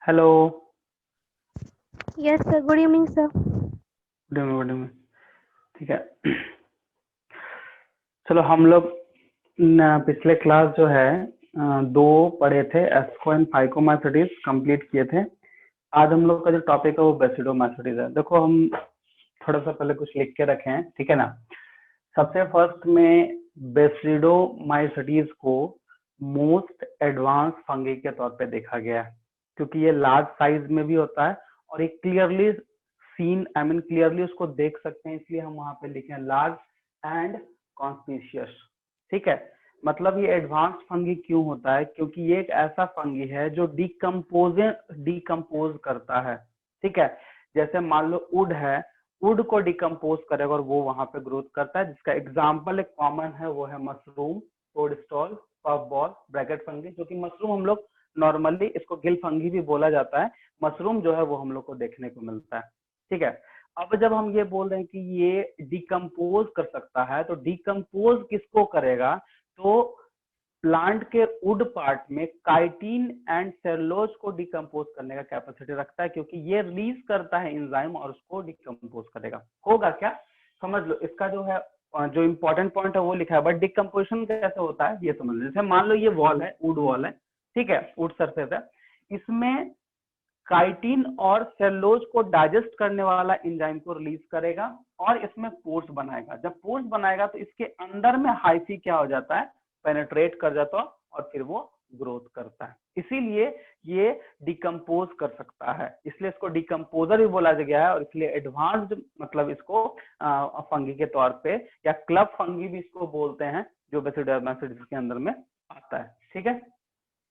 Hello. Yes, sir. Good evening, sir. Good evening. ठीक है। चलो हम लोग पिछले क्लास जो है दो पढ़े थे, एस्को एंड फाइकोमाइसीटीज कंप्लीट किए थे। आज हम लोग का जो टॉपिक है वो बेसिडोमाइसीटीज है। देखो हम थोड़ा सा पहले कुछ लिख के रखे हैं, ठीक है ना। सबसे फर्स्ट में बेसिडोमाइसीटीज को मोस्ट एडवांस फंगी के तौर पे देखा गया है, क्योंकि ये लार्ज साइज में भी होता है और एक क्लियरली सीन क्लियरली उसको देख सकते हैं, इसलिए हम वहां पे लिखे हैं लार्ज एंड कॉन्स्पिशियस। ठीक है, मतलब ये एडवांस फंगी क्यों होता है, क्योंकि ये एक ऐसा फंगी है जो डिकम्पोज करता है। ठीक है, जैसे मान लो वुड है, वुड को डिकम्पोज करेगा और वो वहां पे ग्रोथ करता है, जिसका एग्जाम्पल एक कॉमन है वो है mushroom, toadstool, puff ball, bracket fungi. जो कि मशरूम हम लोग नॉर्मली इसको गिल फंगी भी बोला जाता है, मशरूम जो है वो हम लोग को देखने को मिलता है। ठीक है, अब जब हम ये बोल रहे हैं कि ये डिकम्पोज कर सकता है, तो डिकम्पोज किसको करेगा, तो प्लांट के वुड पार्ट में काइटिन एंड सेलुलोज को डिकम्पोज करने का कैपेसिटी रखता है, क्योंकि ये रिलीज करता है एंजाइम और उसको डिकम्पोज करेगा। होगा क्या, समझ लो। इसका जो है जो इंपॉर्टेंट पॉइंट है वो लिखा है, बट डिकम्पोजिशन कैसे होता है ये समझ लो। जैसे मान लो ये वॉल है, वुड वॉल है, ठीक है, वुड सरफेस है, इसमें काइटिन और सेलुलोज को डाइजेस्ट करने वाला एंजाइम को रिलीज करेगा और इसमें पोर्स बनाएगा। जब पोर्स बनाएगा तो इसके अंदर में हाइफी क्या हो जाता है, पेनिट्रेट कर जाता है और फिर वो ग्रोथ करता है। इसीलिए ये डिकम्पोज कर सकता है, इसलिए इसको डिकम्पोजर भी बोला गया है। और इसलिए एडवांस्ड मतलब इसको फंगी के तौर पे या क्लब फंगी भी इसको बोलते हैं, जो बेसिडोमाइसीटीज के अंदर में आता है। ठीक है,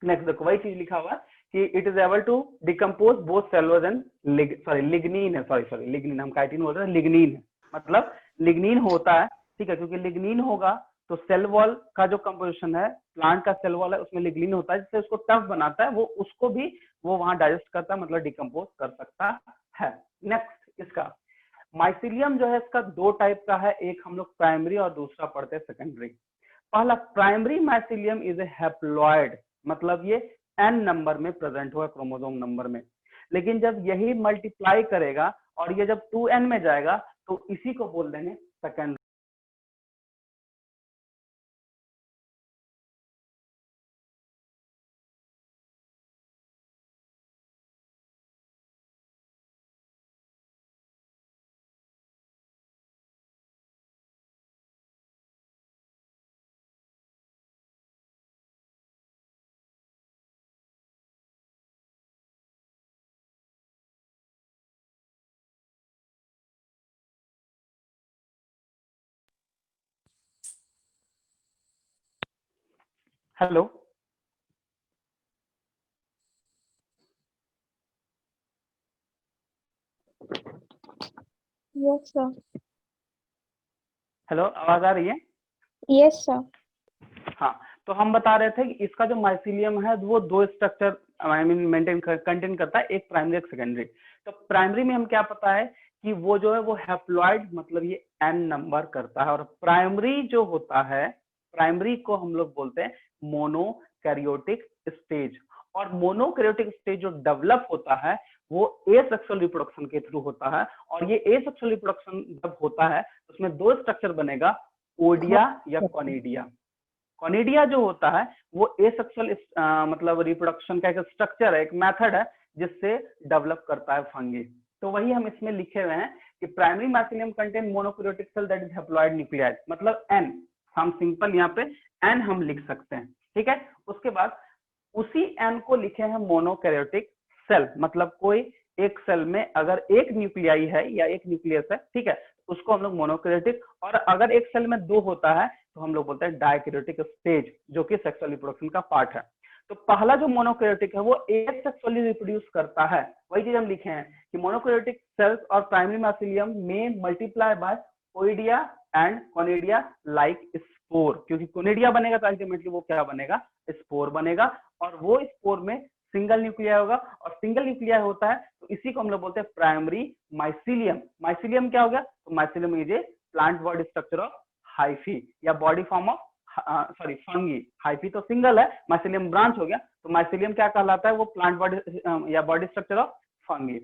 नेक्स्ट देखो वही चीज लिखा हुआ है कि it is able to decompose both cellulose and lignin है, सॉरी लिग्निन, हम काइटिन बोल रहे हैं, लिग्निन है, मतलब लिग्निन होता है। ठीक है, क्योंकि लिग्निन होगा तो सेल वॉल का जो कंपोजिशन है, प्लांट का सेल वॉल है, उसमें लिग्निन होता है, जिससे उसको टफ बनाता है, वो उसको भी वो वहां डाइजेस्ट करता है, मतलब डिकम्पोज कर सकता है। नेक्स्ट इसका माइसिलियम जो है, इसका दो टाइप का है, एक हम लोग प्राइमरी और दूसरा पढ़ते हैं सेकेंडरी। पहला primary mycelium is A haploid, मतलब ये एन नंबर में प्रेजेंट हुआ क्रोमोसोम नंबर में, लेकिन जब यही मल्टीप्लाई करेगा और ये जब 2n में जाएगा तो इसी को बोल देंगे secondary. Hello, Yes, sir. Hello, आवाज आ रही है? Yes, sir. हाँ, तो हम बता रहे थे कि इसका जो माइसिलियम है वो दो स्ट्रक्चर मेंटेन कंटेन करता है, एक प्राइमरी एक सेकेंडरी। तो प्राइमरी में हम क्या पता है कि वो जो है वो हैप्लॉइड, मतलब ये एन नंबर करता है। और प्राइमरी जो होता है, प्राइमरी को हम लोग बोलते हैं मोनोकैरियोटिक स्टेज। और मोनोकैरियोटिक स्टेज जो डेवलप होता है वो एसेक्सुअल रिप्रोडक्शन के थ्रू होता है। और ये एसेक्सुअल रिप्रोडक्शन जब होता है उसमें दो स्ट्रक्चर बनेगा, ओडिया या कॉनिडिया। कॉनिडिया जो होता है वो एसेक्सुअल मतलब रिप्रोडक्शन का एक स्ट्रक्चर है, एक मेथड है जिससे डेवलप करता है फंगी। तो वही हम इसमें लिखे हुए हैं कि primary mycelium contain monokaryotic cell that is haploid nucleoid, मतलब एन, हम सिंपल यहाँ पे एन हम लिख सकते हैं। ठीक है, उसके बाद उसी एन को लिखे हैं मोनोकैरियोटिक सेल, मतलब कोई एक सेल में अगर एक न्यूक्लियाई है या एक न्यूक्लियस है, ठीक है, उसको हम लोग मोनोकैरियोटिक। और अगर एक सेल में दो होता है तो हम लोग बोलते हैं डायकैरियोटिक स्टेज, जो कि सेक्सुअल रिप्रोडक्शन का पार्ट है। तो पहला जो मोनोकैरियोटिक है वो एसेक्सुअली रिप्रोड्यूस करता है, वही चीज हम लिखे हैं कि मोनोकैरियोटिक सेल्स और प्राइमरी माइसिलियम में multiply by oidia and conidia like spore, क्योंकि कोनिडिया बनेगा तो अल्टीमेटली वो क्या बनेगा, स्पोर बनेगा। और वो स्पोर में सिंगल न्यूक्लिया होगा, और सिंगल न्यूक्लिया होता है तो इसी को हम लोग बोलते हैं प्राइमरी माइसिलियम। माइसिलियम क्या हो गया, तो mycelium is a plant body structure of hyphae या body form of sorry fungi, hyphae तो सिंगल है, माइसिलियम ब्रांच हो गया, तो माइसिलियम क्या कहलाता है, वो प्लांट बॉडी या बॉडी स्ट्रक्चर ऑफ फंगी।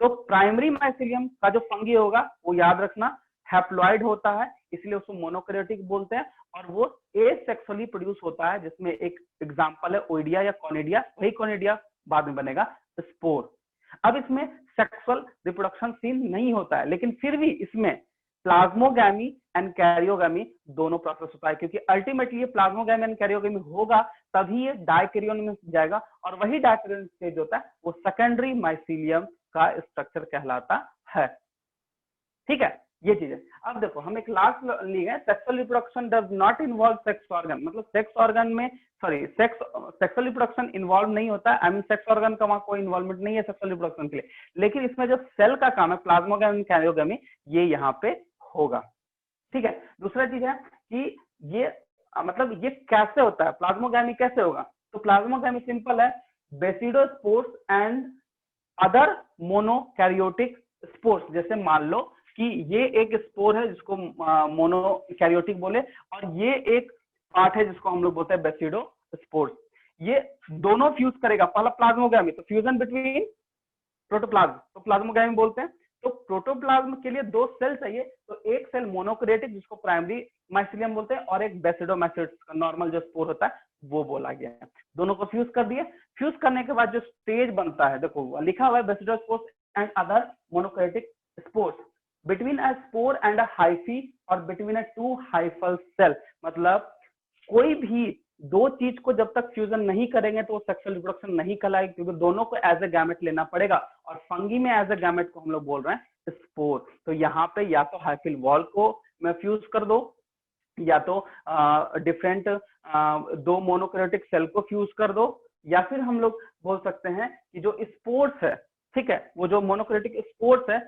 तो प्राइमरी माइसिलियम का जो फंगी होगा वो याद रखना हैप्लॉइड होता है, इसलिए उसको मोनोकैरियोटिक बोलते हैं, और वो एसेक्सुअली प्रोड्यूस होता है, जिसमें एक एग्जांपल है ओइडिया या कॉनिडिया, वही कॉनिडिया बाद में बनेगा स्पोर। अब इसमें सेक्सुअल रिप्रोडक्शन सीन नहीं होता है, लेकिन फिर भी इसमें प्लाज्मोगैमी एंड कैरियोगैमी दोनों प्रोसेस होता है, क्योंकि अल्टीमेटली ये प्लाज्मोगैमी एंड कैरियोगैमी होगा तभी ये डायकैरियन में जाएगा, और वही डायकैरियन स्टेज होता है वो सेकेंडरी माइसिलियम का स्ट्रक्चर कहलाता है। ठीक है, ये चीज है। अब देखो हम एक लास्ट ली है, sexual reproduction does not involve sex organ, मतलब सेक्स ऑर्गन में सॉरी सेक्सुअल रिप्रोडक्शन इन्वॉल्व नहीं होता है, आई मीन सेक्स ऑर्गन का वहां कोई इन्वॉल्वमेंट नहीं है सेक्सुअल रिप्रोडक्शन के लिए, लेकिन इसमें जो सेल का काम है प्लाज्मोगैमी कैरियोगैमी ये यहाँ पे होगा। ठीक है, दूसरा चीज है कि ये मतलब ये कैसे होता है, प्लाज्मोगैमी कैसे होगा, तो प्लाज्मोगैमी सिंपल है, basidiospores and other monokaryotic spores. जैसे मान लो कि ये एक स्पोर है जिसको मोनोकैरियोटिक बोले, और ये एक पार्ट है जिसको हम लोग बोलते हैं बेसिडोस्पोर्स, ये दोनों फ्यूज करेगा, पहला प्लाज्मोगैमी, तो फ्यूजन बिटवीन प्रोटोप्लाज्म, तो प्लाज्मोगैमी बोलते हैं। तो प्रोटोप्लाज्म के लिए दो सेल चाहिए, तो एक सेल मोनोकैरियोटिक जिसको प्राइमरी माइसिलियम बोलते हैं, और एक बेसिडोमाइसिट्स नॉर्मल जो स्पोर होता है वो बोला गया है। दोनों को फ्यूज कर दिए, फ्यूज करने के बाद जो स्टेज बनता है, देखो लिखा हुआ है basidiospores and other monokaryotic spores between a spore and a hyphae और between a to hyphal cell, मतलब कोई भी दो चीज को जब तक फ्यूजन नहीं करेंगे तो वो सेक्सुअल रिप्रोडक्शन नहीं कहलाएगी, क्योंकि दोनों को एज ए गैमेट लेना पड़ेगा, और फंगी में एज ए गैमेट को हम लोग बोल रहे हैं स्पोर। तो यहाँ पे या तो हाइफिल वॉल को मैं फ्यूज कर दो, या तो डिफरेंट दो मोनोकैरियोटिक सेल को फ्यूज कर दो, या फिर हम लोग बोल सकते हैं कि जो स्पोर्स है, ठीक है, वो जो मोनोकैरियोटिक स्पोर्स है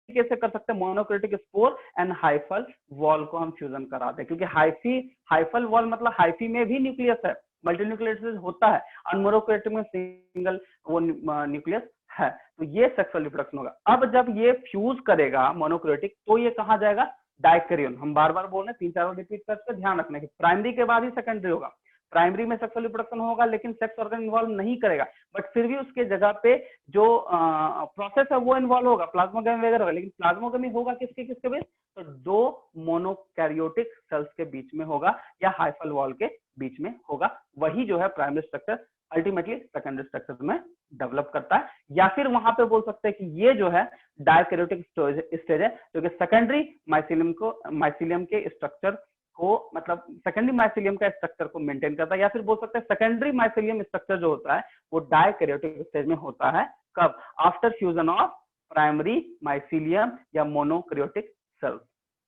कैसे कर सकते हैं, monokaryotic spore and hyphal wall को हम फ्यूजन करा दें, क्योंकि हाइफल वॉल मतलब हाइफी में भी न्यूक्लियस है, मल्टी न्यूक्लियस होता है, और मोनोकैरियोटिक में सिंगल वो न्यूक्लियस है, तो ये सेक्सुअल रिप्रोडक्शन होगा। अब जब ये फ्यूज करेगा मोनोकैरियोटिक तो ये कहाँ जाएगा, डायकैरियन। हम बार बार बोल रहे हैं, 3-4 बार रिपीट करके ध्यान रखने की, प्राइमरी के बाद ही सेकेंडरी होगा, प्राइमरी में सेक्सुअल रिप्रोडक्शन होगा लेकिन सेक्स ऑर्गन इन्वॉल्व नहीं करेगा, बट फिर भी उसके जगह पे जो प्रोसेस है वो इन्वॉल्व होगा, प्लाज्मोगैमी वगैरह होगा, लेकिन प्लाज्मोगैमी होगा किसके किसके बीच, तो दो मोनोकैरियोटिक सेल्स के बीच में होगा, या हाइफल वॉल के बीच में होगा, वही जो है primary structure ultimately secondary structure में डेवलप करता है। या फिर वहां पे बोल सकते हैं कि ये जो है डायकैरियोटिक स्टेज है, जो कि सेकेंडरी माइसिलियम के स्ट्रक्चर को, मतलब सेकेंडरी माइसिलियम का स्ट्रक्चर को मेंटेन करता है, या फिर बोल सकते हैं सेकेंडरी माइसिलियम स्ट्रक्चर जो होता है वो डायकैरियोटिक स्टेज में होता है, कब, after fusion of primary mycelium या मोनोकैरियोटिक सेल्स।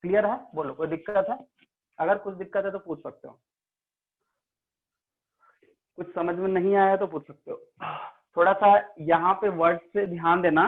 क्लियर है, बोलो कोई दिक्कत है, अगर कुछ दिक्कत है तो पूछ सकते हो, कुछ समझ में नहीं आया तो पूछ सकते हो। थोड़ा सा यहाँ पे वर्ड से ध्यान देना,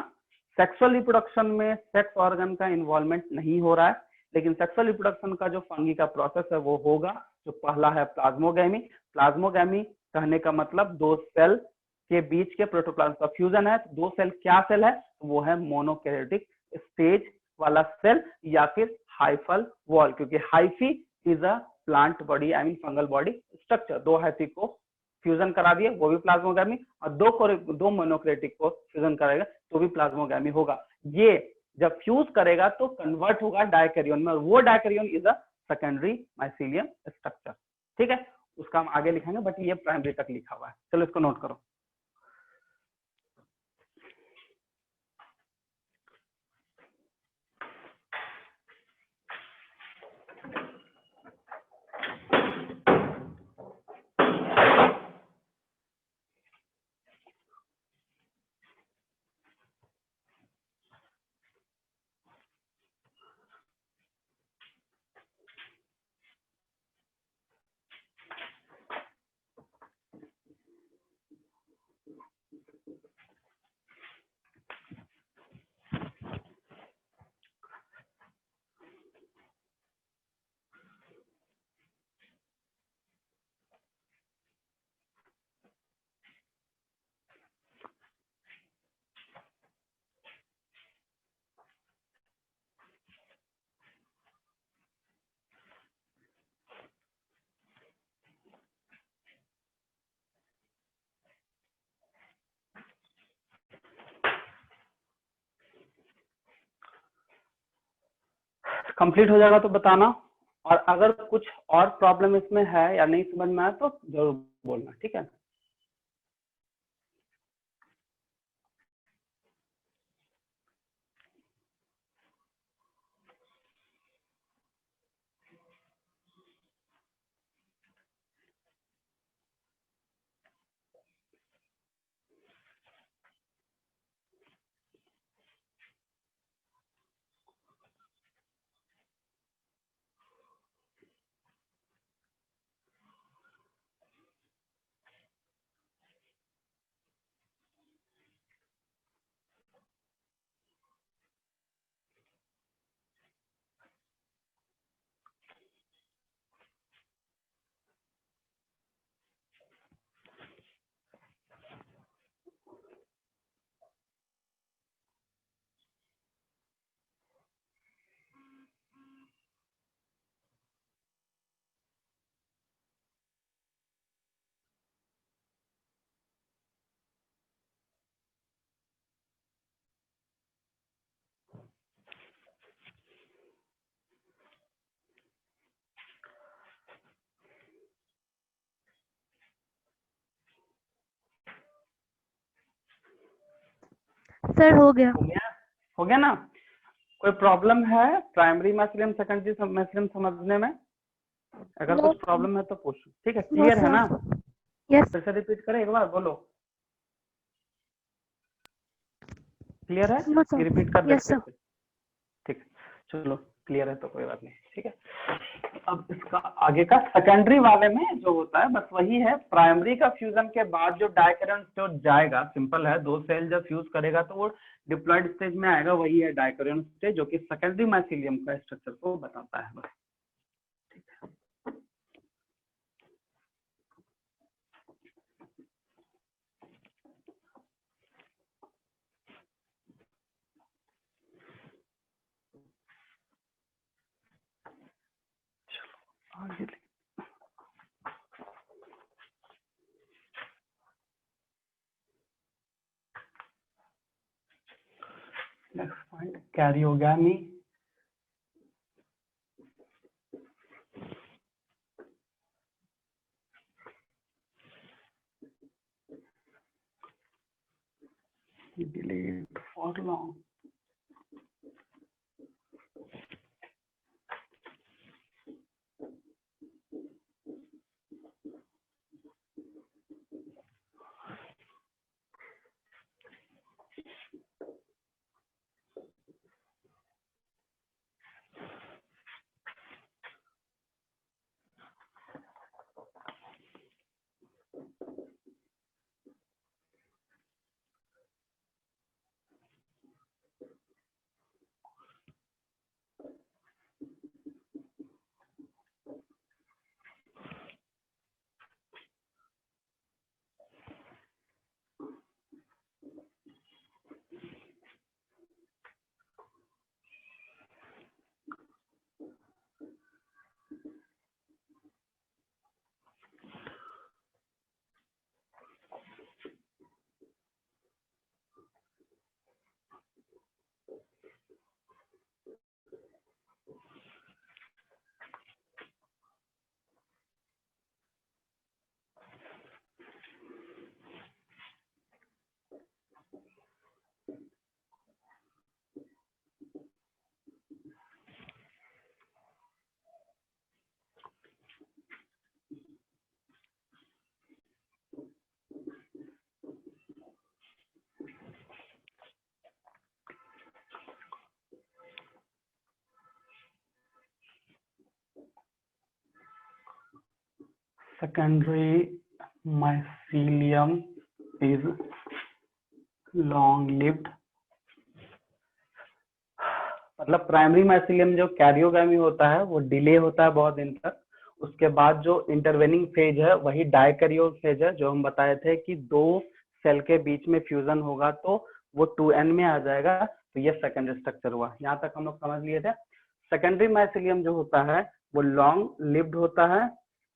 सेक्सुअल रिप्रोडक्शन में सेक्स ऑर्गन का इन्वॉल्वमेंट नहीं हो रहा है, लेकिन सेक्सुअल रिप्रोडक्शन का जो फंगी का प्रोसेस है वो होगा, जो पहला है प्लाज्मोगैमी। प्लाज्मोगैमी कहने का मतलब दो सेल के बीच के प्रोटोप्लाज्म का फ्यूजन है, दो सेल क्या सेल है, वो है मोनोकैरियोटिक स्टेज वाला सेल, या फिर हाइफल वॉल, क्योंकि hyphae is a plant body I mean fungal body structure, दो हाइफी को फ्यूजन करा दिए वो भी प्लाज्मोगैमी, और दो मोनोकैरियोटिक को फ्यूजन करेगा तो भी प्लाज्मोगैमी होगा। ये जब फ्यूज करेगा तो कन्वर्ट होगा डायकैरियन में, और वो dikaryon is a secondary mycelium structure. ठीक है, उसका हम आगे लिखेंगे, बट ये प्राइमरी तक लिखा हुआ है, चलो इसको नोट करो। कंप्लीट हो जाएगा तो बताना, और अगर कुछ और प्रॉब्लम इसमें है या नहीं समझ में आया तो जरूर बोलना, ठीक है। सर हो गया। हो गया ना? कोई प्रॉब्लम है प्राइमरी मैथिलियम सेकेंडरी मैथिलियम समझने में? अगर नो कुछ प्रॉब्लम है तो पूछो, ठीक है। नो क्लियर है ना? सर। यस। फिर से रिपीट करें एक बार, बोलो क्लियर है नो कि रिपीट सर। कर दे यस फिर सर। से? ठीक, चलो क्लियर है तो कोई बात नहीं, ठीक है। अब इसका आगे का सेकेंडरी वाले में जो होता है बस वही है, प्राइमरी का फ्यूजन के बाद जो डाइकैरियन स्टेज जाएगा, सिंपल है, दो सेल जब फ्यूज करेगा तो वो डिप्लॉयड स्टेज में आएगा, वही है डाइकैरियन स्टेज, जो कि सेकेंडरी माइसिलियम का स्ट्रक्चर को बताता है बस। आगे next point karyogamy. Delete for long. Secondary mycelium is long lived, मतलब प्राइमरी माइसिलियम जो कैरियोगैमी होता है वो डिले होता है बहुत दिन तक। उसके बाद जो इंटरवेनिंग फेज है वही डाइकैरियो फेज है, जो हम बताए थे कि दो सेल के बीच में फ्यूजन होगा तो वो 2n में आ जाएगा, तो ये सेकेंडरी स्ट्रक्चर हुआ। यहाँ तक हम लोग समझ लिए थे। सेकेंडरी माइसिलियम जो होता है वो लॉन्ग लिव्ड होता है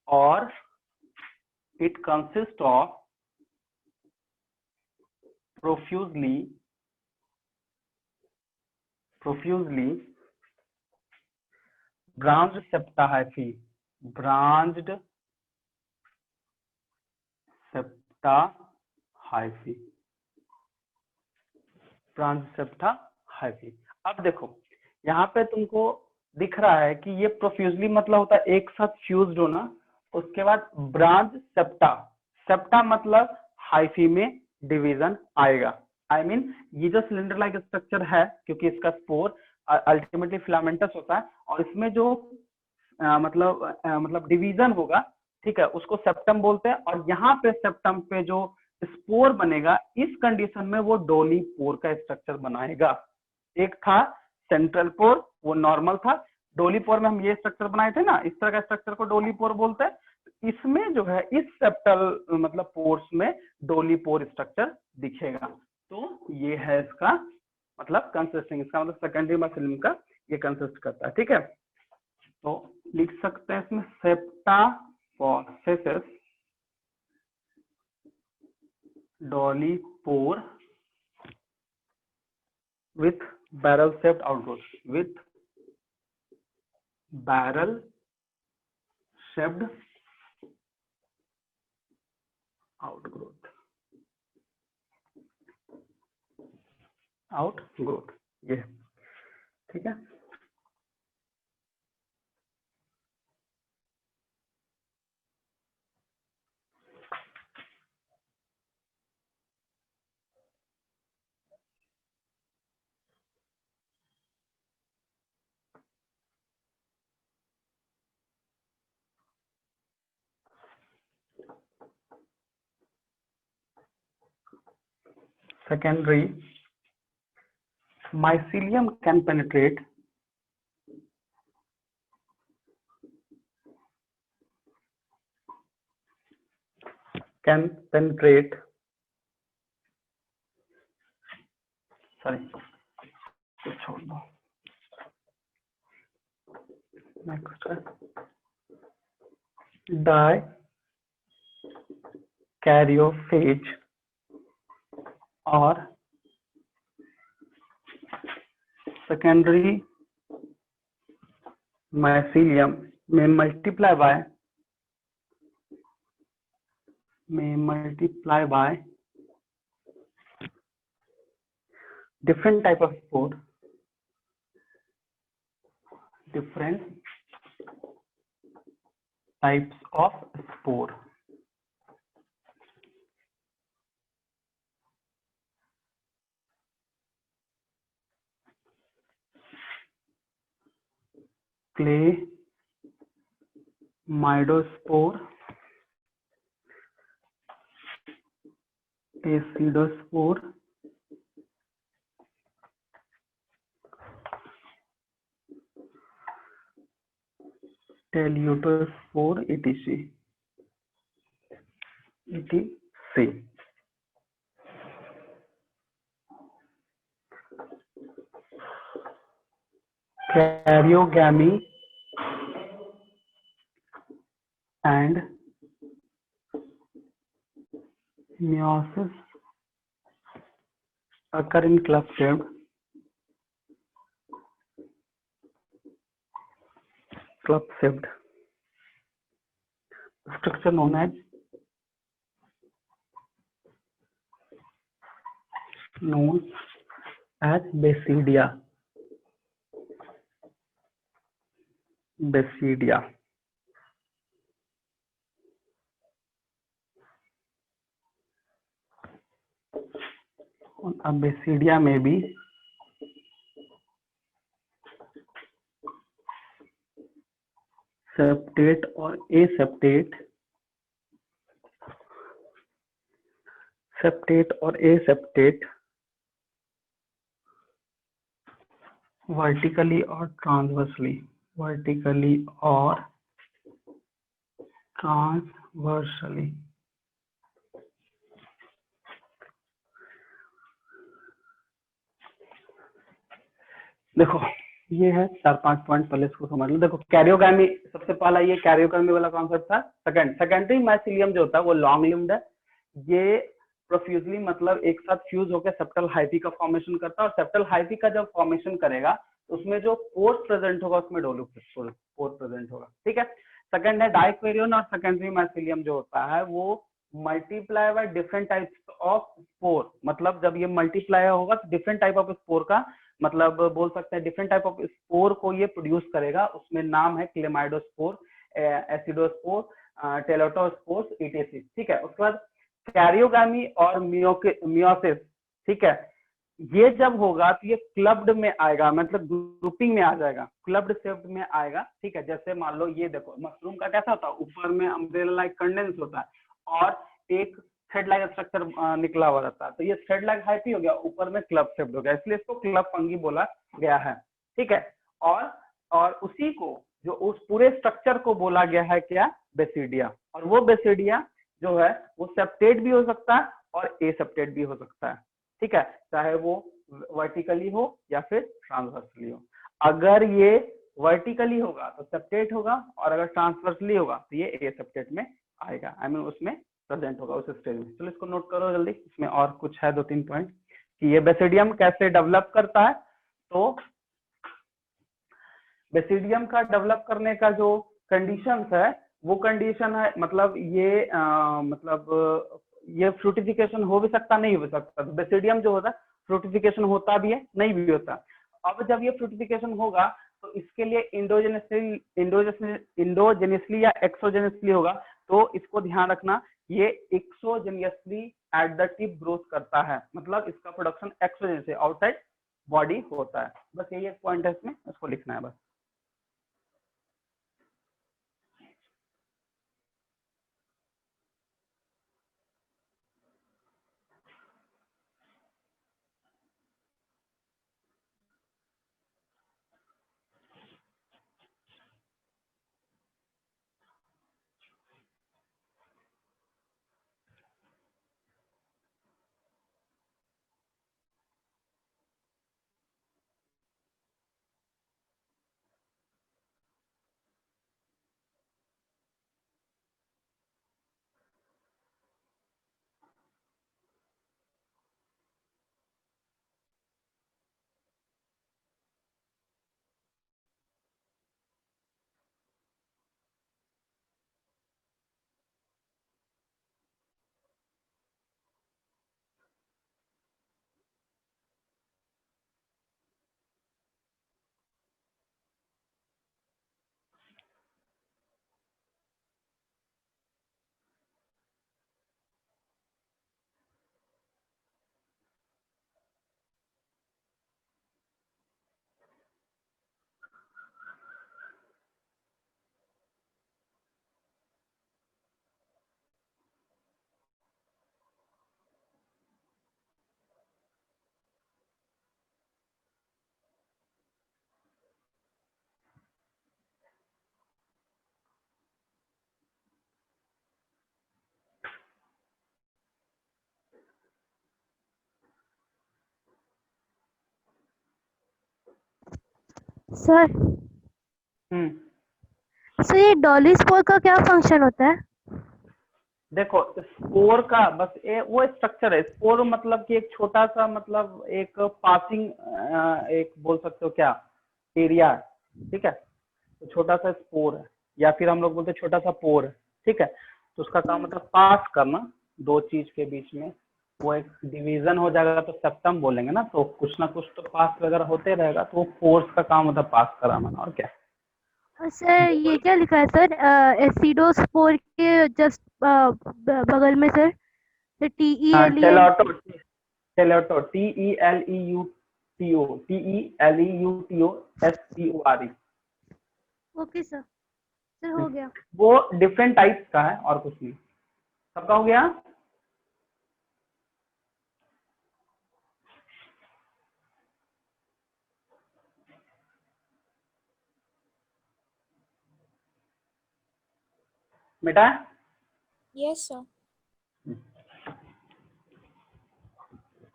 और it consists of profusely branched septa hyphae, branched septa hyphae, branch septa hyphae. अब देखो यहाँ पे तुमको दिख रहा है कि ये प्रोफ्यूजली मतलब होता है एक साथ फ्यूज्ड होना, उसके बाद ब्रांच सेप्टा, सेप्टा मतलब हाइफी में डिवीजन आएगा। आई मीन ये जो सिलेंडर लाइक स्ट्रक्चर है, क्योंकि इसका स्पोर अल्टीमेटली फिलामेंटस होता है और इसमें जो मतलब डिवीजन होगा, ठीक है, उसको सेप्टम बोलते हैं। और यहाँ पे सेप्टम पे जो स्पोर बनेगा, इस कंडीशन में वो डोली पोर का स्ट्रक्चर बनाएगा। एक था सेंट्रल पोर, वो नॉर्मल था, डोली पोर में हम ये स्ट्रक्चर बनाए थे ना, इस तरह का स्ट्रक्चर को डोली पोर बोलते हैं। इसमें जो है इस सेप्टल मतलब पोर्स में डोली पोर स्ट्रक्चर दिखेगा। तो ये है इसका मतलब कंसिस्टिंग, इसका मतलब सेकेंडरी माइसिलियम का ये कंसिस्ट करता है। ठीक है, तो लिख सकते हैं इसमें सेप्टा फॉसेसिस डोली पोर with barrel shaped outgrowth, with barrel shaped outgrowth ये, ठीक है। Secondary mycelium can penetrate sorry छोड़ दो dikaryophage और secondary mycelium may multiply by different type of spore, different types of spore. Chlamydospore, acidospore, telutospore, etc. Karyogamy and meiosis occur in club-shaped structure known as basidia. A basidia may be septate or aseptate, vertically or transversely, देखो ये है 4-5 point, पहले इसको समझ लो। देखो कैरियोगामी, सबसे पहला ये कैरियोगामी वाला कॉन्सेप्ट था। सेकेंडरी माइसिलियम जो होता है वो लॉन्ग लिम्ड है, ये प्रोफ्यूजली मतलब एक साथ फ्यूज होकर सेप्टल हाइफी का फॉर्मेशन करता है, और सेप्टल हाइफी का जब फॉर्मेशन करेगा तो उसमें जो पोर्स प्रेजेंट होगा उसमें डोली स्पोर प्रेजेंट होगा। ठीक है, सेकंड है डाइक्वेरियन और सेकेंडरी माइसिलियम जो होता है वो multiply by different types of spore, मतलब जब ये मल्टीप्लाई होगा तो डिफरेंट टाइप ऑफ स्पोर का मतलब बोल सकते हैं डिफरेंट टाइप ऑफ स्पोर को ये प्रोड्यूस करेगा। उसमें नाम है क्लेमाइडोस्पोर, एसिडोस्पोर, टेलोटोस्पोर, ईटीसी। ठीक है, उसके बाद कैरियोगामी और मियोसिस। ठीक है, ये जब होगा तो ये क्लब्ड में आएगा, मतलब ग्रुपिंग में आ जाएगा, क्लब्ड शेप में आएगा। ठीक है, जैसे मान लो ये देखो मशरूम का कैसा होता है, ऊपर में अम्ब्रेला लाइक कंडेंस होता है और एक थ्रेड लाइक स्ट्रक्चर निकला हुआ रहता है, तो ये थ्रेड लाइक हाइपी हो गया, ऊपर में क्लब शेप्ड हो गया, इसलिए इसको क्लब फंगी बोला गया है। ठीक है, और उसी को जो उस पूरे स्ट्रक्चर को बोला गया है क्या, बेसिडिया। और वो बेसिडिया जो है वो सेप्टेट भी हो सकता है और एसेप्टेट भी हो सकता है। ठीक है, चाहे वो वर्टिकली हो या फिर ट्रांसवर्सली हो। अगर ये वर्टिकली होगा तो सेप्टेट होगा और अगर ट्रांसवर्सली होगा तो ये एसेप्टेट में आएगा, आई मीन उसमें प्रेजेंट होगा उस स्टेज में। चलो इसको नोट करो जल्दी, इसमें और कुछ है 2-3 पॉइंट कि ये बेसिडियम कैसे डेवलप करता है। तो बेसिडियम का डेवलप करने का जो कंडीशंस है वो कंडीशन है, मतलब ये फ्रूटिफिकेशन हो भी सकता नहीं हो भी सकता। तो बेसिडियम जो होता है फ्रूटिफिकेशन होता भी है नहीं भी होता। अब जब ये फ्रूटिफिकेशन होगा तो इसके लिए इंडोजेनियसली या एक्सोजेनियसली होगा। तो इसको ध्यान रखना, ये एक्सोजेनियसली एट द टिप ग्रोथ करता है, मतलब इसका प्रोडक्शन एक्सोजेनियस से आउटसाइड बॉडी होता है। बस यही एक पॉइंट है इसमें, इसको लिखना है बस। सर सर ये डॉली स्पोर का क्या फंक्शन होता है? देखो स्पोर का बस वो स्ट्रक्चर है। स्पोर मतलब कि एक छोटा सा, मतलब एक पासिंग, एक बोल सकते हो क्या एरिया। ठीक है, तो छोटा सा स्पोर है या फिर हम लोग बोलते हैं छोटा सा पोर है। ठीक है, तो उसका काम मतलब पास करना दो चीज के बीच में, वो एक डिवीजन हो जाएगा तो सेप्टम बोलेंगे ना, तो कुछ ना कुछ तो पास वगैरह होते रहेगा, तो वो फोर्स का काम होता है पास कराना, और क्या। सर ये क्या लिखा है सर, एसिडोस्पोर के जस्ट बगल में सर, हाँ, TELEN। टेलोटो, टेलोटो, TELEUTO, TELEUTOSPORE। Okay sir, sir हो गया। वो डिफरेंट टाइप्स का है और कुछ नहीं। सबका हो गया? बेटा यस सर।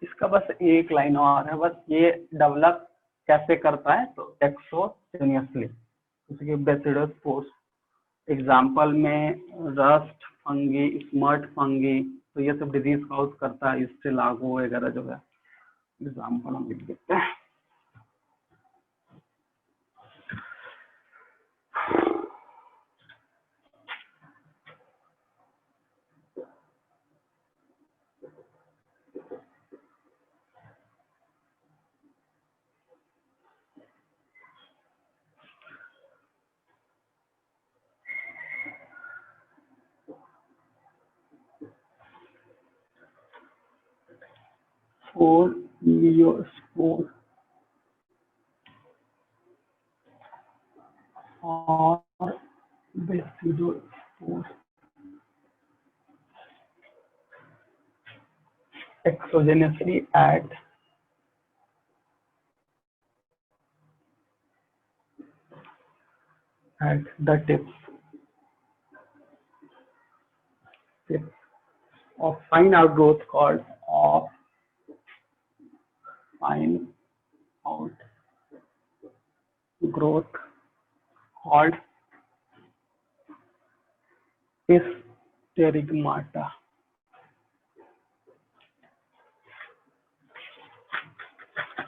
इसका बस एक लाइन और है, बस ये डेवलप कैसे करता है, तो एक्सोजेनियसली, जैसे कि बेसिडोस्पोर्स एग्जाम्पल में रस्ट फंगी, स्मर्ट फंगी, तो ये सब डिजीज काउज करता है, इससे लागू वगैरह जो है एग्जाम्पल हम लिख देते हैं। 4 Neospore or Basidospore exogenously at the tips of fine outgrowth called fine outgrowth called sterigmata.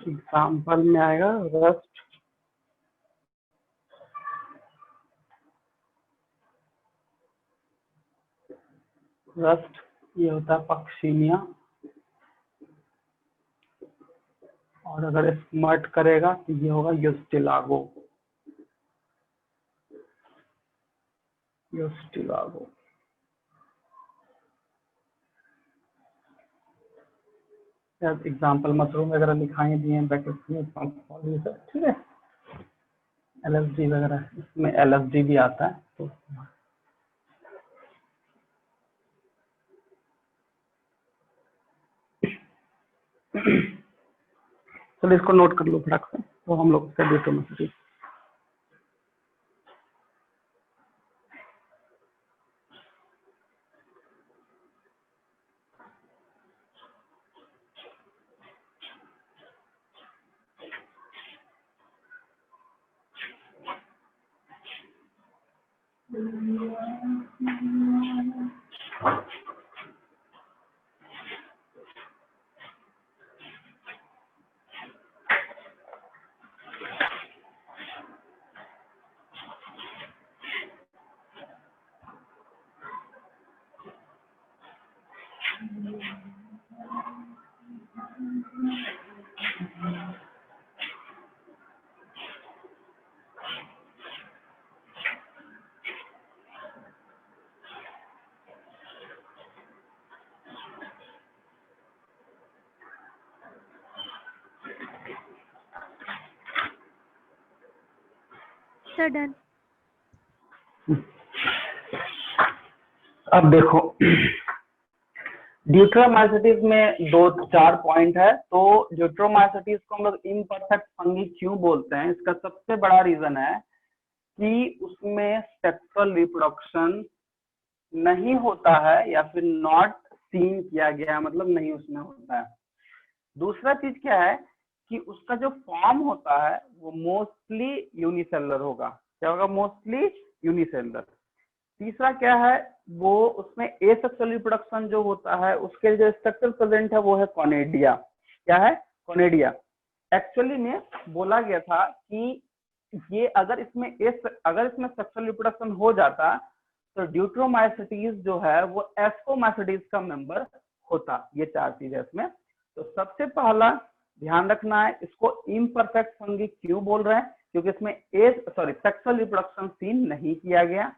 Example में आएगा रस्ट ये होता है पक्षीनिया, और अगर स्मर्ट करेगा तो ये होगा यूस्टिलागो। एग्जाम्पल मशरूम वगैरह लिखाई दिए हैं ब्रैकेट्स में, ठीक है। LSD वगैरह, इसमें LSD भी आता है तो चलो इसको नोट कर लो फटाक से, तो हम लोग इसका डिटोमेसिटी। डन। अब देखो ड्यूट्रोमाइसिटीज में 2-4 पॉइंट है। तो ड्यूट्रोमाइसिटीज को हम लोग इम्परफेक्ट फंगी क्यों बोलते हैं, इसका सबसे बड़ा रीजन है कि उसमें सेक्सुअल रिप्रोडक्शन नहीं होता है या फिर नॉट सीन किया गया, मतलब नहीं उसमें होता है। दूसरा चीज क्या है कि उसका जो फॉर्म होता है वो मोस्टली यूनिसेलुलर होगा। क्या होगा? Mostly unicellular. तीसरा क्या है, वो उसमें एसेक्सुअल रिप्रोडक्शन जो होता है उसके जो स्ट्रक्चर प्रेजेंट है वो है कॉनेडिया। क्या है? कॉनेडिया। एक्चुअली में बोला गया था कि ये अगर इसमें सेक्सुअल रिप्रोडक्शन हो जाता तो ड्यूट्रोमाइसिटीज जो है वो एस्कोमाइसिटीज का मेंबर होता। ये 4 चीज है इसमें। तो सबसे पहला ध्यान रखना है, इसको इम्परफेक्ट फंगी क्यों बोल रहे हैं, क्योंकि इसमें सेक्सुअल रिप्रोडक्शन सीन नहीं किया गया,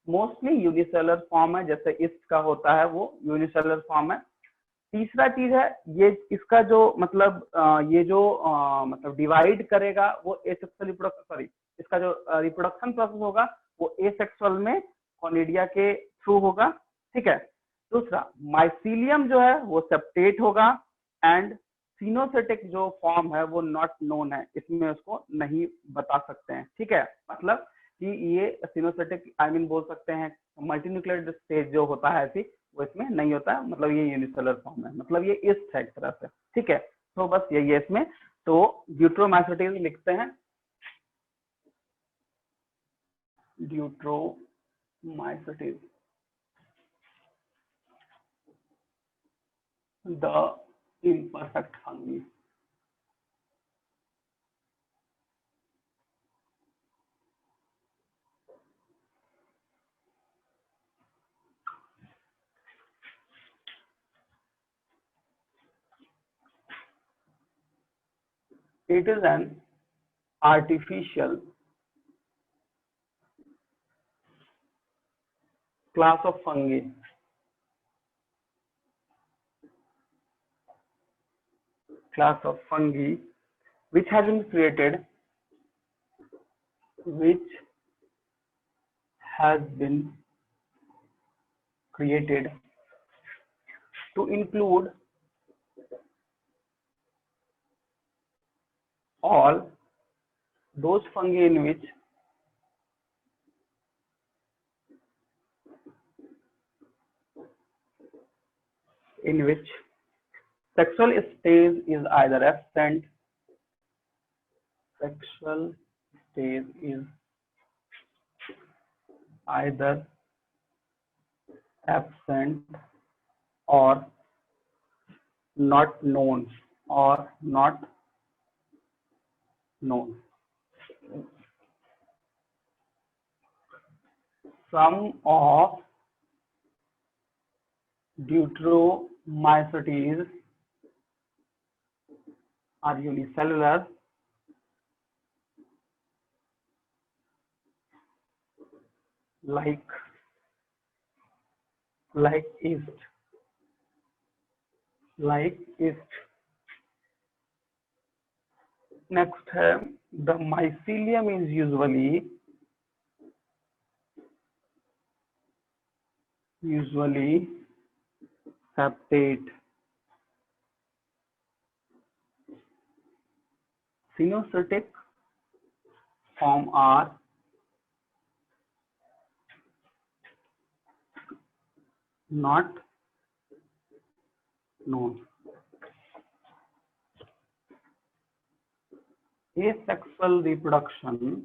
मोस्टली यूनिसेलुलर फॉर्म है, जैसे इसका होता है वो यूनिसेलुलर फॉर्म है। तीसरा चीज है ये इसका जो मतलब मतलब डिवाइड करेगा वो एसेक्सुअल रिप्रोडक्शन, इसका जो रिप्रोडक्शन प्रोसेस होगा वो एसेक्सुअल में कॉनिडिया के थ्रू होगा। ठीक है। दूसरा माइसीलियम जो है वो सेप्टेट होगा एंड सिनोसेटिक जो फॉर्म है वो नॉट नोन है, इसमें उसको नहीं बता सकते हैं। ठीक है, मतलब कि ये सिनोसेटिक बोल सकते हैं मल्टीन्यूक्लियोटाइड स्टेज जो होता है ऐसी वो इसमें नहीं होता है, मतलब ये यूनिसेलुलर फॉर्म है, मतलब ये इस है एक तरह से। ठीक है, तो बस यही है इसमें। तो ड्यूट्रोमाइसिटीज लिखते हैं, Deuteromycetes the imperfect fungi. It is an artificial class of fungi class of fungi which has been created, which has been created to include all those fungi in which sexual stage is either absent, sexual stage is either absent or not known or not known. Some of Deuteromycetes are unicellular, like yeast, Next है the mycelium is usually septate. Cynocytic form are not known. Asexual reproduction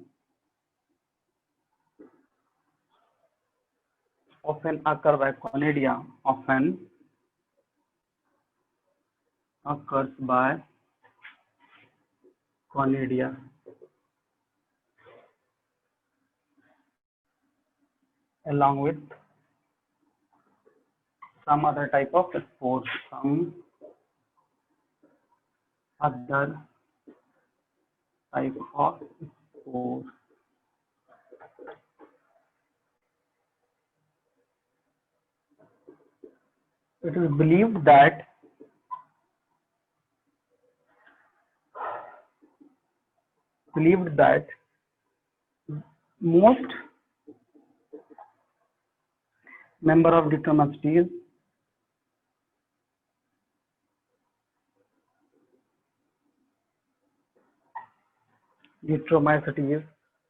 often occurs by conidia. Along with some other type of spores. It is believed that most member of Deuteromycetes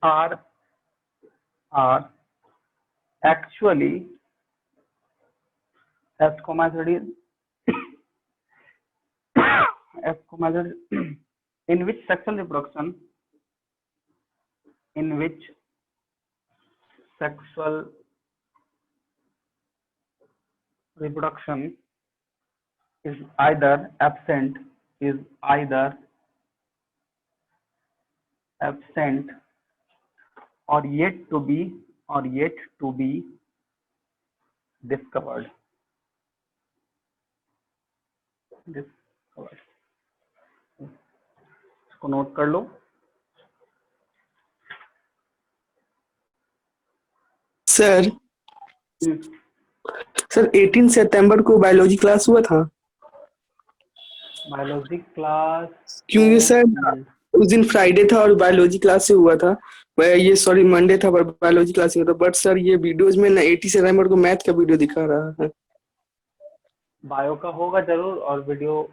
are actually ascomycetids in which sexual reproduction is either absent or yet to be discovered. इसको note कर लो. Sir 18 सितंबर को biology class हुआ था. Biology class क्योंकि sir उस दिन Friday था और बायोलॉजी क्लास से हुआ था. ये सॉरी मंडे था पर बायोलॉजी क्लास से हुआ था. बट सर ये वीडियोज में ना 18 सितंबर को मैथ का वीडियो दिखा रहा है. बायो का होगा जरूर. और वीडियो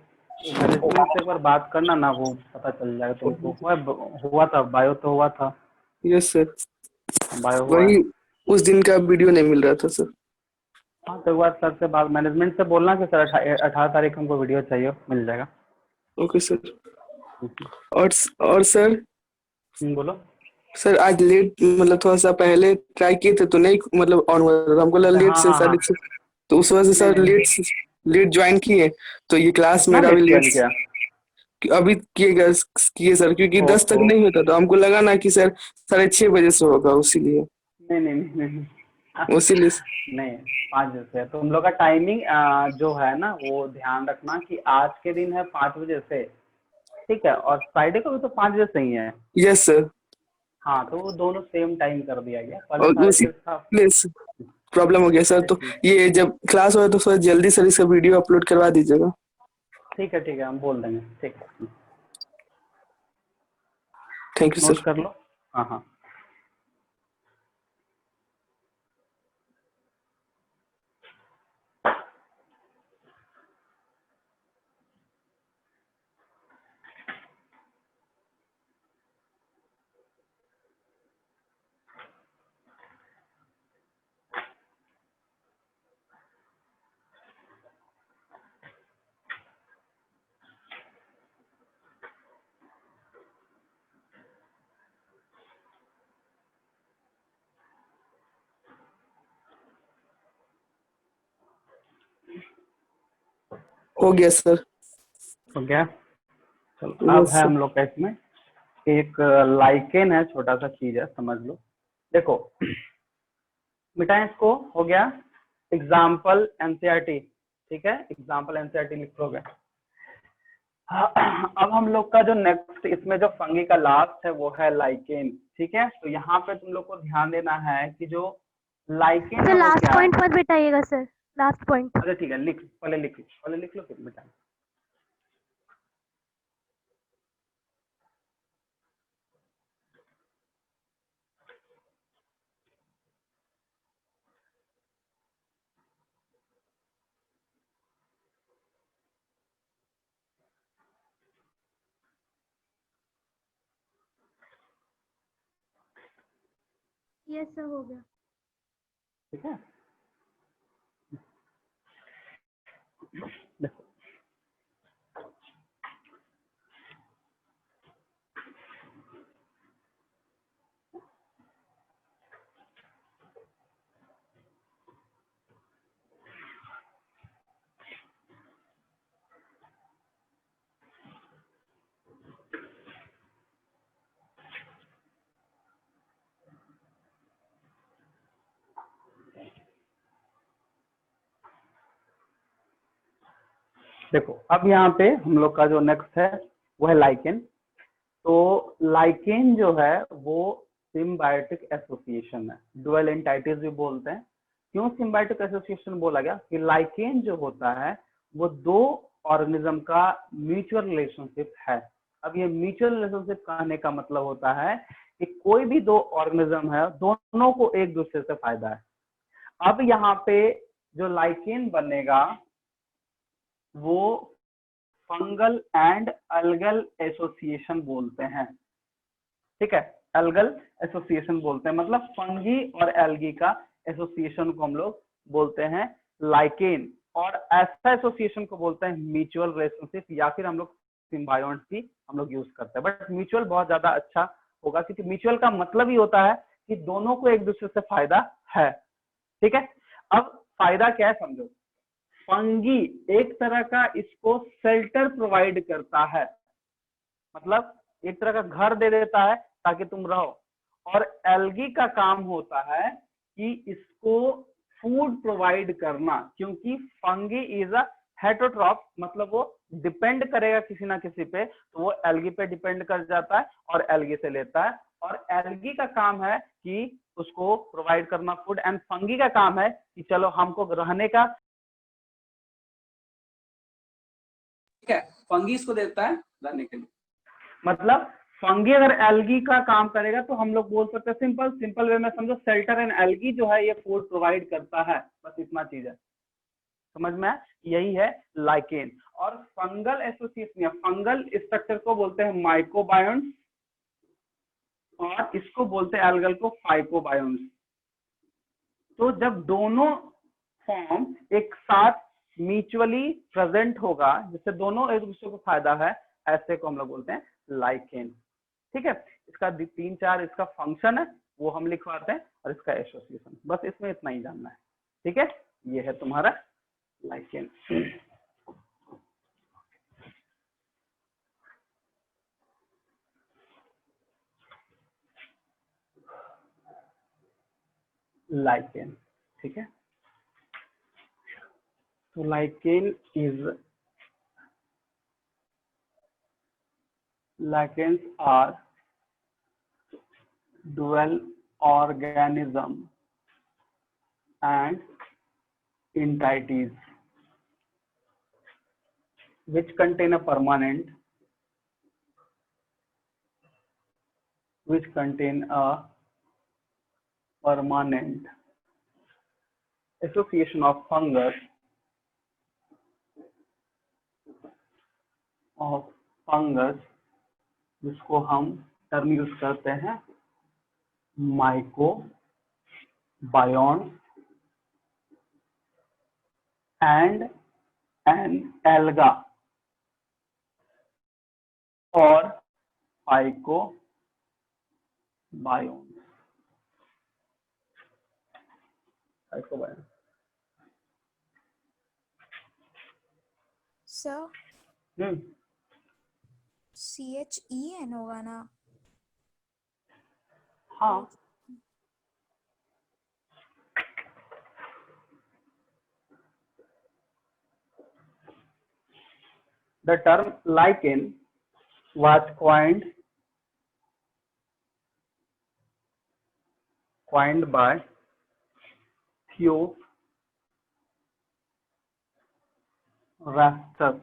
मैनेजमेंट से एक बार बात करना ना, वो पता चल जाएगा तुमको. हुआ था बायो तो हुआ था. Yes sir. बायो वही उस दिन का वीडियो नहीं मिल रहा था सर. हाँ तो एक बार सर से बात, मैनेजमेंट से बोलना कि सर 18 तारीख हमको वीडियो चाहिए, मिल जाएगा. Okay sir. और सर बोलो. सर आज लेट मतलब थोड़ा सा पहले ट्राई किए थे तो नहीं मतलब ऑन हुआ था. हमको लगा लेट से साढ़े 6 तो उस वजह से सर लेट ज्वाइन किए. तो ये क्लास मेरा भी लेट किया. अभी किए सर क्योंकि 10 तक नहीं होता. तो हमको लगा ना कि सर 6:30 बजे से होगा, इसीलिए. नहीं इसीलिए नहीं 5 बजे से. तो हम लोग का टाइमिंग जो है ना वो ध्यान रखना कि आज के दिन है 5 बजे से, ठीक है. और फ्राइडे को भी तो 5 बजे से ही है. Yes sir. हाँ तो वो दोनों सेम टाइम कर दिया गया. और उसी प्रॉब्लम हो गया सर. तो ये जब क्लास हो तो सर जल्दी सर इसका वीडियो अपलोड करवा दीजिएगा. ठीक है हम बोल देंगे, ठीक है, थैंक यू नोट सर। कर लो। हाँ हो गया सर। हो गया। चलो अब यस है सर। हम लोग का इसमें एक लाइकेन है, छोटा सा चीज है, समझ लो। देखो मिटाएं इसको, हो गया एग्जाम्पल एनसीईआरटी, ठीक है, एग्जाम्पल एनसीईआरटी लिख लोगे। अब हम लोग का जो नेक्स्ट इसमें जो फंगी का लास्ट है वो है लाइकेन, ठीक है। तो यहाँ पे तुम लोग को ध्यान देना है कि जो लाइकेन सर है वो लास्ट क्या है। पॉइंट मत बिठाइएगा सर, लास्ट पॉइंट। अच्छा ठीक है, पहले लिख लो फिर मिटाएं। यस सर हो गया। ठीक है, देखो देखो अब यहाँ पे हम लोग का जो नेक्स्ट है वो है लाइकेन। तो लाइकेन जो है वो सिम्बायोटिक एसोसिएशन है, डुअल एंटाइटीज भी बोलते हैं। क्यों सिम्बायोटिक एसोसिएशन बोला गया कि लाइकेन जो होता है वो दो ऑर्गेनिज्म का म्यूचुअल रिलेशनशिप है। अब ये म्यूचुअल रिलेशनशिप कहने का मतलब होता है कि कोई भी दो ऑर्गेनिज्म है, दोनों को एक दूसरे से फायदा है। अब यहाँ पे जो लाइकेन बनेगा वो फंगल एंड अल्गल एसोसिएशन बोलते हैं, ठीक है, अल्गल एसोसिएशन बोलते हैं, मतलब फंगी और एल्गी का एसोसिएशन को हम लोग बोलते हैं लाइकेन। और ऐसा एसोसिएशन को बोलते हैं म्यूचुअल रिलेशनशिप, या फिर हम लोग सिम्बायोन्ट भी हम लोग यूज करते हैं, बट म्यूचुअल बहुत ज्यादा अच्छा होगा, क्योंकि म्यूचुअल का मतलब ही होता है कि दोनों को एक दूसरे से फायदा है, ठीक है। अब फायदा क्या है समझो। फंगी एक तरह का इसको शेल्टर प्रोवाइड करता है, मतलब एक तरह का घर दे देता है ताकि तुम रहो। और एल्गी का काम होता है कि इसको फूड प्रोवाइड करना, क्योंकि फंगी इज अ हेटरोट्रॉफ, मतलब वो डिपेंड करेगा किसी ना किसी पे, तो वो एल्गी पे डिपेंड कर जाता है और एल्गी से लेता है। और एल्गी का काम है कि उसको प्रोवाइड करना फूड, एंड फंगी का काम है कि चलो हमको रहने का, ठीक है, फंगी इसको देता है रहने के लिए। मतलब फंगी अगर एल्गी का काम करेगा तो हम लोग बोल सकते हैं सिंपल वे में समझो, शेल्टर एंड एल्गी जो है ये फूड प्रोवाइड करता है, बस इतना चीज है, समझ में आया? यही है लाइकेन। और फंगल एसोसिएशन, फंगल स्ट्रक्चर को बोलते हैं माइकोबायोन्स, और इसको बोलते हैं एल्गल को फाइकोबायोन्स। तो जब दोनों फॉर्म एक साथ म्यूचुअली प्रेजेंट होगा, जिससे दोनों एक दूसरे को फायदा है, ऐसे को हम लोग बोलते हैं लाइकेन, ठीक है। इसका 3-4 इसका फंक्शन है वो हम लिखवाते हैं, और इसका एसोसिएशन, बस इसमें इतना ही जानना है, ठीक है। ये है तुम्हारा लाइकेन। लाइकेन, ठीक है। तो lichen lichens are dual organism and entities, which contain a permanent, which contain a permanent association of fungus, जिसको हम टर्म यूज करते हैं माइकोबायोन एंड एन एल्गा और फाइकोबायोन। सर CHEN होगा ना? हाँ, the term lichen was coined by Theophrastus.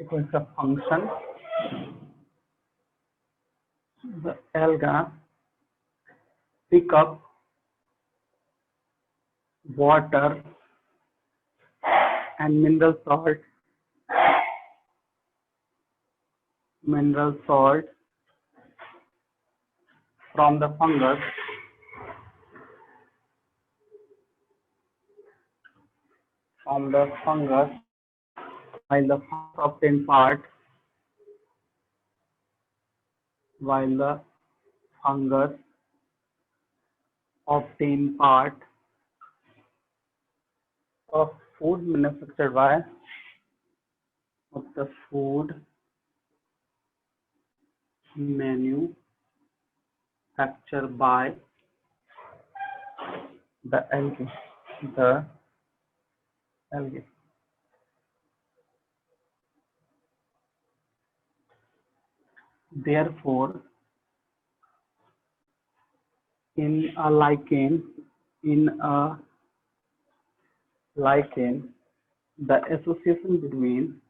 It was a function. The alga pick up water and mineral salt from the fungus, while the fungus obtain part of food manufactured by the algae. Therefore, in a lichen, the association between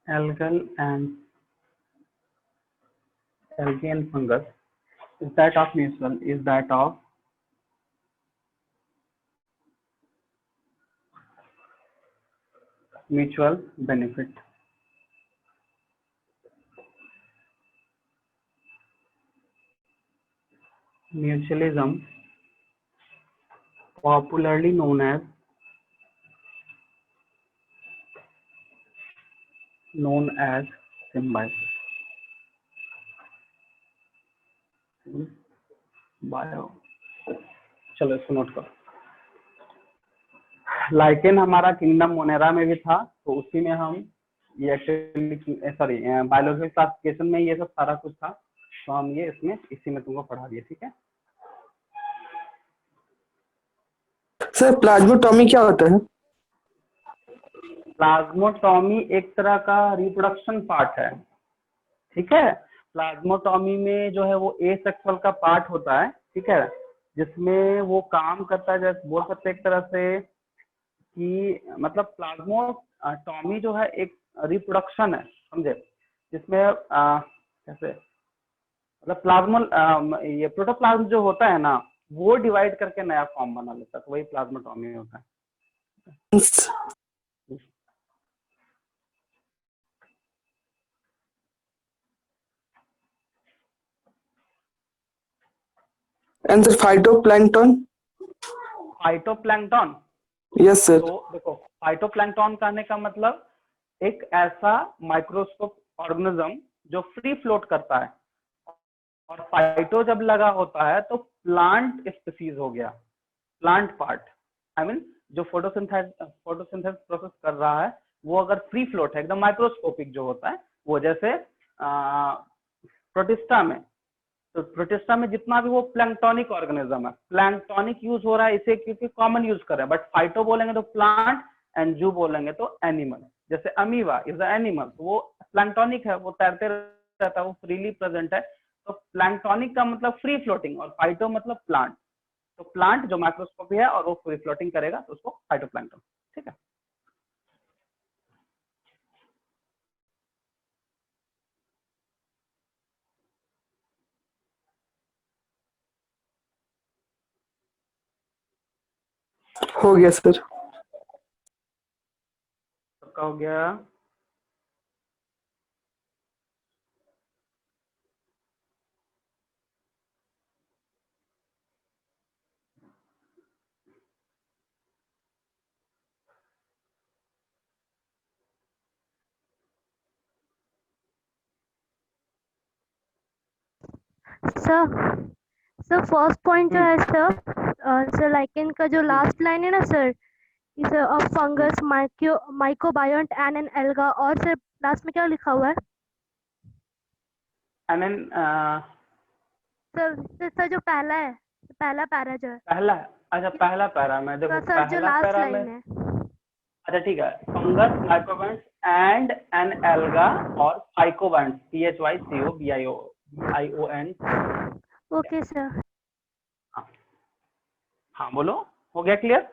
algae and fungus is that of mutual benefit. Mutualism, popularly known as symbiosis. चलो इसको note करो। Lichen हमारा kingdom Monera में भी था, तो उसी में हम ये बायोलॉजिकल क्लासिफिकेशन में ये सब सारा कुछ था, तो हम ये इसी में तुमको पढ़ा दिए। ठीक है सर, प्लाज्मोटॉमी क्या होता है? प्लाज्मोटॉमी एक तरह का रिप्रोडक्शन पार्ट है। ठीक है, प्लाज्मोटॉमी में जो है वो एसेक्सुअल का पार्ट होता है। ठीक है, जिसमें वो काम करता है, जैसे बोल सकते एक तरह से कि मतलब प्लाज्मोटॉमी जो है एक रिप्रोडक्शन है, समझे, जिसमें कैसे मतलब ये प्रोटोप्लाज्म जो होता है ना, वो डिवाइड करके नया फॉर्म बना लेता है, तो वही प्लाज्मेटोमी होता है। Answer phytoplankton. Phytoplankton, yes sir. तो देखो फाइटोप्लैंक्टन कहने का मतलब एक ऐसा माइक्रोस्कोप ऑर्गेनिज्म जो फ्री फ्लोट करता है, और फाइटो जब लगा होता है तो प्लांट स्पीसीज हो गया, प्लांट पार्ट। आई मीन जो फोटोसिंथेसिस प्रोसेस कर रहा है वो अगर फ्री फ्लोट है, एकदम माइक्रोस्कोपिक जो होता है वो, जैसे प्रोटिस्टा में, तो प्रोटिस्टा में जितना भी वो प्लैंक्टोनिक ऑर्गेनिज्म है, प्लैंक्टोनिक यूज हो रहा है इसे क्योंकि कॉमन यूज कर रहे हैं, बट फाइटो बोलेंगे तो प्लांट एंड जू बोलेंगे तो एनिमल। जैसे अमीबा इज अ एनिमल, तो वो प्लैंक्टोनिक है, वो तैरते रहता है, वो फ्रीली प्रेजेंट है, तो प्लैंक्टोनिक का मतलब फ्री फ्लोटिंग, और फाइटो मतलब प्लांट। तो प्लांट जो माइक्रोस्कोपी है और वो फ्री फ्लोटिंग करेगा तो उसको फाइटोप्लैंक्टन, ठीक है। हो गया सर। सबका हो गया। सर फर्स्ट पॉइंट जो है सर लाइकेन का जो लास्ट लाइन है ना सर, इस फंगस माइक्रोबायोन्ट एंड एन एल्गा, और सर लास्ट में क्या लिखा हुआ है एंड देन सर जो पहला है, पहला पैरा जो है, पहला, अच्छा पहला पैरा में देखो, सर जो पहला लास्ट पैरा में, लाइन है, अच्छा ठीक है, फंगस माइक्रोबायोन्ट एंड एन एल्गा और फाइकोबायोन्ट, PHYCOBION। Okay sir. हाँ बोलो, हो गया क्लियर?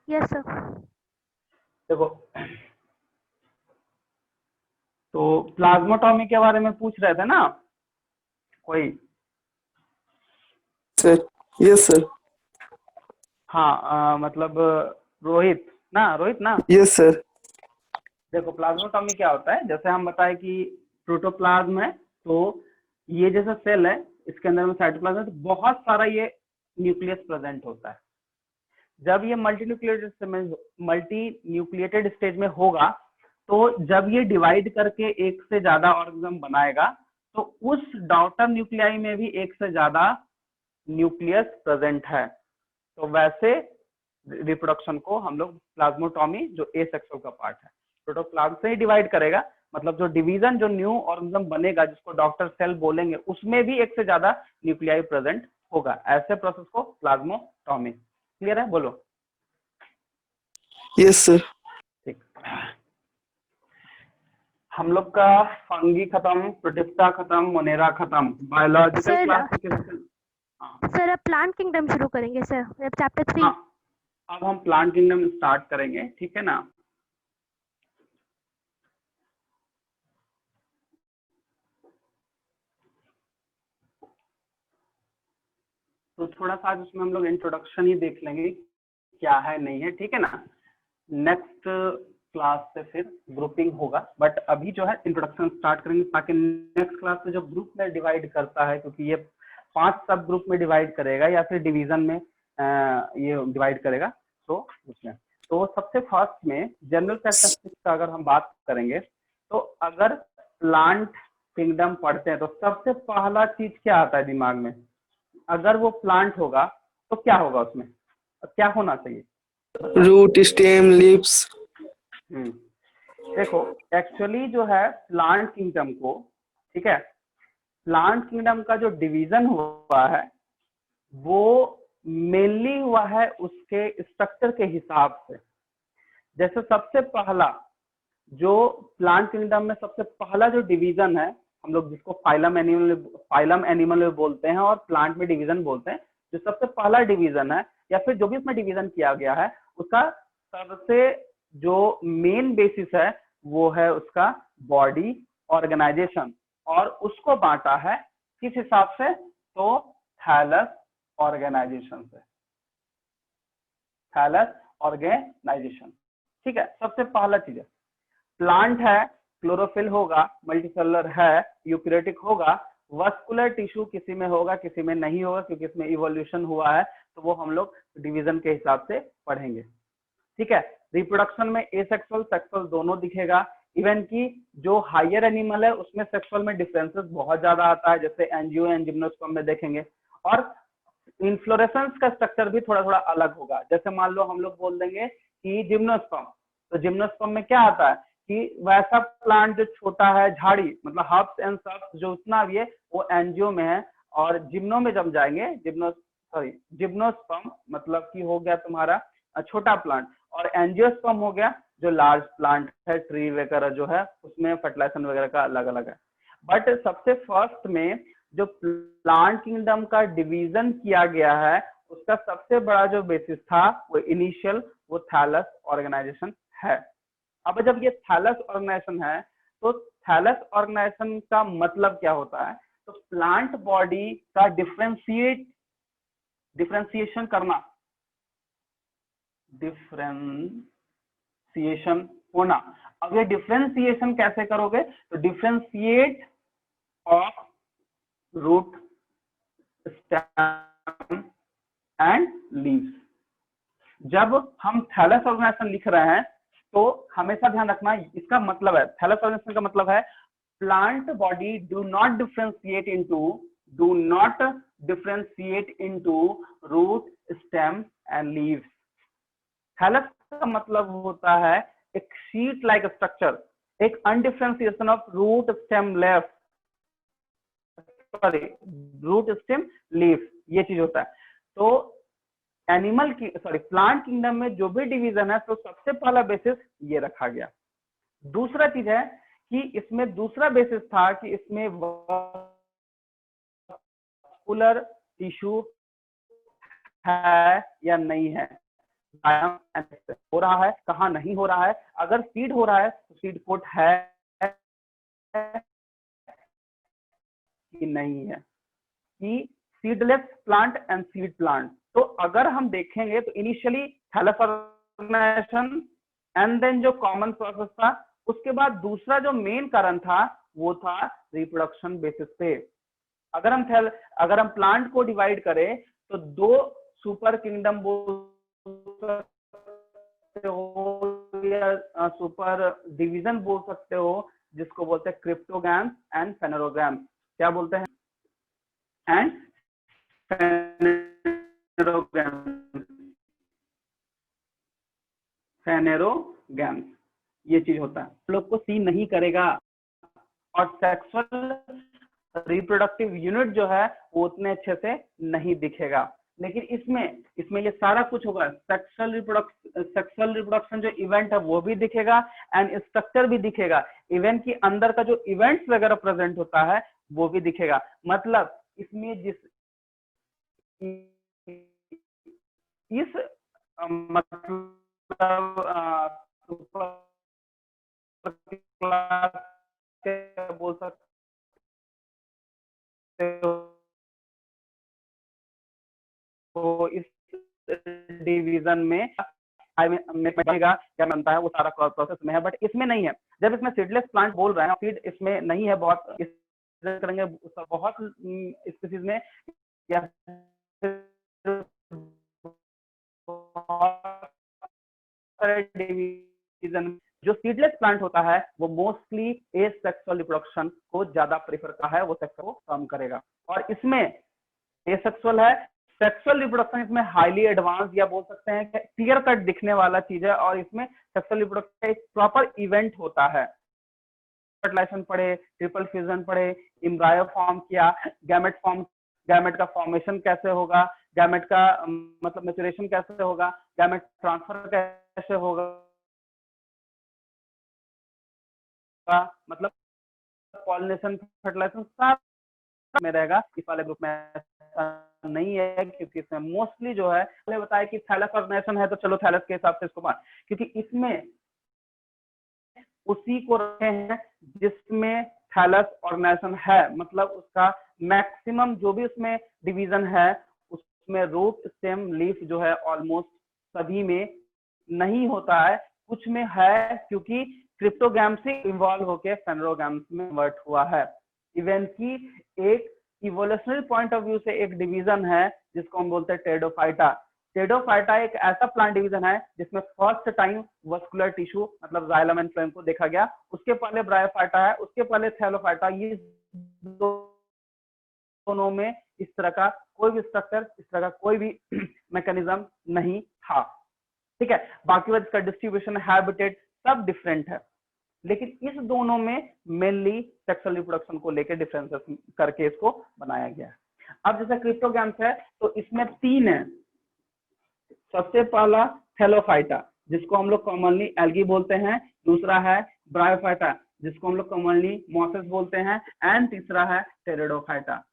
Yes sir. देखो तो प्लाज्मोटॉमी के बारे में पूछ रहे थे ना कोई? Sir yes sir. हाँ मतलब रोहित ना? Yes sir. देखो प्लाज्मोटॉमी क्या होता है, जैसे हम बताए कि प्रोटोप्लाज्म है, तो ये जैसा सेल है, इसके अंदर में साइटोप्लाज्म है, तो बहुत सारा ये न्यूक्लियस प्रेजेंट होता है। जब ये मल्टी न्यूक्लिएटेड स्टेज में होगा, तो जब ये डिवाइड करके एक से ज्यादा ऑर्गेनिज्म बनाएगा, तो उस डॉटर न्यूक्लियाई में भी एक से ज्यादा न्यूक्लियस प्रेजेंट है। तो वैसे रिप्रोडक्शन को हम लोग प्लाज्मोटॉमी, जो एसेक्सुअल का पार्ट है, प्रोटोप्लाज्म से ही डिवाइड करेगा, मतलब जो डिवीजन, जो न्यू ऑर्गेनिज्म बनेगा जिसको डॉक्टर सेल बोलेंगे, उसमें भी एक से ज्यादा न्यूक्लियाई प्रेजेंट होगा। ऐसे प्रोसेस को प्लाज्मोटॉमी। क्लियर है? बोलो। Yes sir. ठीक, हम लोग का फंगी खत्म, प्रोटिस्टा खत्म, मोनेरा खत्म, बायोलॉजिकल क्लासिफिकेशन। सर अब प्लांट किंगडम शुरू करेंगे सर, अब चैप्टर 3। हाँ, अब हम प्लांट किंगडम स्टार्ट करेंगे, ठीक है ना? तो थोड़ा सा आज उसमें हम लोग इंट्रोडक्शन ही देख लेंगे, क्या है नहीं है, ठीक है ना? नेक्स्ट क्लास से फिर ग्रुपिंग होगा, बट अभी जो है इंट्रोडक्शन स्टार्ट करेंगे, ताकि नेक्स्ट क्लास में जो ग्रुप में डिवाइड करता है, क्योंकि ये 5 सब ग्रुप में डिवाइड करेगा या फिर डिवीजन में ये डिवाइड करेगा, तो उसमें तो सबसे फर्स्ट में जनरल कैरेक्टरिस्टिक्स का अगर हम बात करेंगे, तो अगर प्लांट किंगडम पढ़ते हैं तो सबसे पहला चीज क्या आता है दिमाग में? अगर वो प्लांट होगा तो क्या होगा, उसमें क्या होना चाहिए? Root, stem, leaves. देखो एक्चुअली जो है प्लांट किंगडम को, ठीक है, प्लांट किंगडम का जो डिवीजन हुआ है वो मेनली हुआ है उसके स्ट्रक्चर के हिसाब से। जैसे सबसे पहला जो प्लांट किंगडम में सबसे पहला जो डिवीजन है, हम लोग जिसको फाइलम एनिमल बोलते हैं और प्लांट में डिवीजन बोलते हैं, जो सबसे पहला डिवीजन है या फिर जो भी उसमें डिवीजन किया गया है, उसका सबसे जो मेन बेसिस है वो है उसका बॉडी ऑर्गेनाइजेशन, और उसको बांटा है किस हिसाब से? तो थैलस, ऑर्गेनाइजेशन से, थैलस ऑर्गेनाइजेशन। ठीक है, सबसे पहला चीज है प्लांट है, क्लोरोफिल होगा, मल्टीसेलुलर है, यूकैरियोटिक होगा, वस्कुलर टिश्यू किसी में होगा किसी में नहीं होगा, क्योंकि इसमें इवोल्यूशन हुआ है, तो वो हम लोग डिवीजन के हिसाब से पढ़ेंगे। ठीक है, रिप्रोडक्शन में एसेक्सुअल सेक्सुअल दोनों दिखेगा। इवन की जो हायर एनिमल है उसमें सेक्सुअल में डिफरेंसेस बहुत ज्यादा आता है, जैसे एंजियो एंड जिम्नोस्पर्म में देखेंगे। और इन्फ्लोरेसेंस का स्ट्रक्चर भी थोड़ा थोड़ा अलग होगा। जैसे मान लो हम लोग बोल देंगे कि जिम्नोस्पर्म, तो जिम्नोस्पर्म में क्या आता है कि वैसा प्लांट जो छोटा है, झाड़ी मतलब हर्ब्स एंड सर्ब्स जो उतना भी है वो एंजियो में है, और जिम्नो में जब जाएंगे जिम्नोस्पर्म मतलब कि हो गया तुम्हारा छोटा प्लांट, और एंजियोस्पर्म हो गया जो लार्ज प्लांट है, ट्री वगैरह जो है उसमें फर्टिलाइजेशन वगैरह का अलग अलग है। बट सबसे फर्स्ट में जो प्लांट किंगडम का डिवीजन किया गया है उसका सबसे बड़ा जो बेसिस था वो इनिशियल वो थैलस ऑर्गेनाइजेशन है। अब जब ये थैलस ऑर्गेनाइजेशन है तो थैलस ऑर्गेनाइजेशन का मतलब क्या होता है, तो प्लांट बॉडी का डिफरेंशिएशन करना, डिफरेंशिएशन होना। अब ये डिफरेंशिएशन कैसे करोगे, तो differentiate of root stem and leaves. जब हम थैलस ऑर्गेनाइजेशन लिख रहे हैं तो हमेशा ध्यान रखना इसका मतलब है, थैलस ऑर्गेनाइजेशन का मतलब है plant body do not differentiate into root stem and leaves. Thallus का मतलब होता है एक शीट लाइक स्ट्रक्चर, एक undifferentiation of root stem leaf, ये चीज होता है। तो प्लांट किंगडम में जो भी डिवीजन है तो सबसे पहला बेसिस ये रखा गया। दूसरा चीज है कि इसमें दूसरा बेसिस था कि इसमें वस्कुलर टिश्यू है या नहीं है, हो रहा है कहाँ नहीं हो रहा है। अगर सीड हो रहा है तो सीड कोट है कि नहीं है, कि seedless plant and seed plant. तो अगर हम देखेंगे तो initially thallus organisation and then जो कॉमन प्रोसेस था, उसके बाद दूसरा जो मेन कारण था वो था रिप्रोडक्शन बेसिस पे। अगर हम प्लांट को डिवाइड करें तो दो सुपर किंगडम बोल सकते हो या सुपर डिवीजन बोल सकते हो, जिसको बोलते हैं क्रिप्टोगैम्स एंड फेनेरोगैम्स। क्या बोलते हैं? एंड फेनेरोगैम्स, ये चीज होता है। लोग को सी नहीं करेगा और सेक्सुअल रिप्रोडक्टिव यूनिट जो है वो उतने अच्छे से नहीं दिखेगा, लेकिन इसमें ये सारा कुछ होगा। सेक्सुअल रिप्रोडक्शन जो इवेंट है वो भी दिखेगा एंड स्ट्रक्चर भी दिखेगा। इवेंट के अंदर का जो इवेंट्स वगैरह प्रेजेंट होता है वो भी दिखेगा। मतलब इसमें बोल सकते हो इस डिवीजन में क्या बनता है वो सारा प्रोसेस में है, बट इसमें नहीं है। जब इसमें सीडलेस प्लांट बोल रहे हैं, सीड इसमें नहीं है, बहुत करेंगे बहुत स्पीसीज में या डिवीजन जो सीडलेस प्लांट होता है वो मोस्टली एसेक्सुअल रिप्रोडक्शन को ज्यादा प्रेफर करता है, वो सेक्स को कम करेगा। और इसमें एसेक्सुअल है, सेक्सुअल रिप्रोडक्शन इसमें हाईली एडवांस या बोल सकते हैं कि क्लियर कट दिखने वाला चीज है, और इसमें सेक्सुअल रिप्रोडक्शन एक प्रॉपर इवेंट होता है। फर्टिलाइजेशन पढ़े, ट्रिपल फ्यूजन पढ़े, एम्ब्रायो फॉर्म किया, गैमेट का फॉर्मेशन कैसे होगा, गैमेट का मतलब मैच्योरेशन कैसे होगा, गैमेट ट्रांसफर कैसे होगा, मतलब पॉलिनेशन फर्टिलाइजेशन सारा में रहेगा। इस वाले ग्रुप में नहीं है, क्योंकि इसमें मोस्टली जो है मैंने बताया कि थैलस ऑर्गेनाइजेशन है तो चलो थैलस के हिसाब से इसको मान, क्योंकि इसमें उसी को रखे हैं जिसमें थैलस ऑर्गेनाइजेशन है, मतलब उसका मैक्सिमम जो भी उसमें डिवीजन है उसमें रूट स्टेम लीफ जो है ऑलमोस्ट सभी में नहीं होता है, कुछ में है क्योंकि क्रिप्टोगैम से इन्वॉल्व होकर फेनरोगैम्स में कन्वर्ट हुआ है। इवन की एक इवोल्यूशनरी पॉइंट ऑफ व्यू से एक डिवीजन है जिसको हम बोलते हैं टेडोफाइटा। टेडोफाइटा एक ऐसा प्लांट डिवीजन है जिसमें फर्स्ट टाइम वस्कुलर टिश्यू मतलब जाइलम एंड फ्लोएम को देखा गया। उसके पहले ब्रायोफाइटा है, उसके पहले थैलोफाइटा। ये दोनों में इस तरह का कोई भी स्ट्रक्चर, इस तरह का कोई भी मैकेनिज्म नहीं था। ठीक है, बाकी वजह इसका डिस्ट्रीब्यूशन, हैबिटेट सब डिफरेंट है, लेकिन इस दोनों में मेनली सेक्सुअल रिप्रोडक्शन को लेकर डिफरेंसेस करके इसको बनाया गया है। अब जैसे क्रिप्टोगैम्स है तो इसमें 3 है। सबसे पहला थैलोफाइटा जिसको हम लोग कॉमनली एल्गी बोलते हैं, दूसरा है ब्रायोफाइटा जिसको हम लोग कॉमनली मॉसेस बोलते हैं, एंड तीसरा है टेरिडोफाइटा।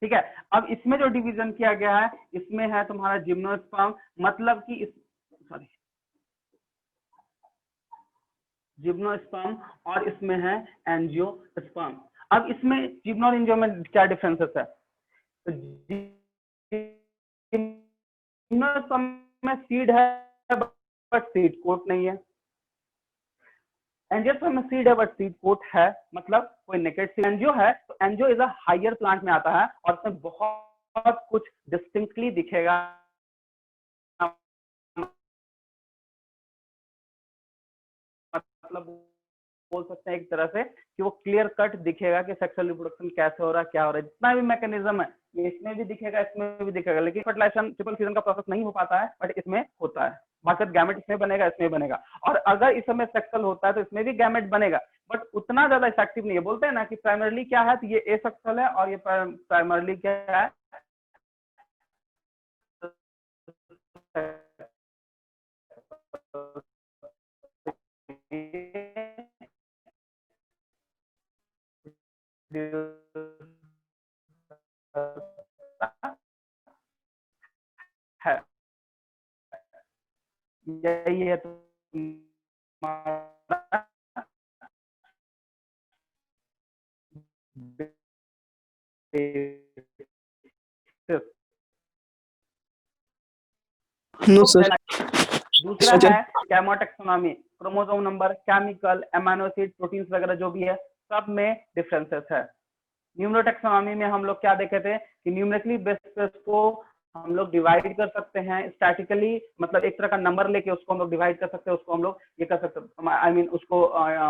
ठीक है, अब इसमें जो डिवीजन किया गया है इसमें है तुम्हारा जिम्नोस्पर्म, मतलब कि इस जिम्नोस्पर्म, और इसमें है एंजियोस्पर्म। अब इसमें जिम्नो और एंजियो में क्या डिफरेंसेस है? तो जिम्नोस्पर्म में सीड है बट सीड कोट नहीं है, एंजियोस्पर्म में सीड है बट सीड कोट है, मतलब कोई नेकेड सीड। एंजियो है तो angio is a higher plant में आता है और उसमें बहुत कुछ डिस्टिंक्टली दिखेगा, मतलब बोल सकते हैं एक तरह से कि वो क्लियर कट दिखेगा कि सेक्सुअल रिप्रोडक्शन कैसे हो रहा है, क्या हो रहा है। जितना भी मैकेनिज्म है ये इसमें भी दिखेगा, इसमें भी दिखेगा, लेकिन फर्टिलाइजेशन ट्रिपल फ्यूजन का प्रोसेस नहीं हो पाता है, बट इसमें होता है। बाकी गैमेट इसमें बनेगा, इसमें बनेगा, और अगर इस समय सेक्सुअल होता है तो इसमें भी गैमेट बनेगा, बट उतना ज्यादा इफेक्टिव नहीं है। बोलते हैं ना कि प्राइमरली क्या है, तो ये एसेक्सुअल है और ये प्राइमरली क्या है, है। यही है तुम्हारा नो सर। दूसरा है chemotaxonomy, chromosome number, chemical, amino acid, proteins वगैरह जो भी है सब में डिफरेंसेस है। न्यूमरोटेक्सोनॉमी में हम लोग क्या देखे थे कि न्यूमेरिकली बेसिस को हम लोग डिवाइड कर सकते हैं, स्टैटिकली मतलब एक तरह का नंबर लेके उसको हम लोग डिवाइड कर सकते हैं, उसको हम लोग ये कर सकते हैं, आई मीन उसको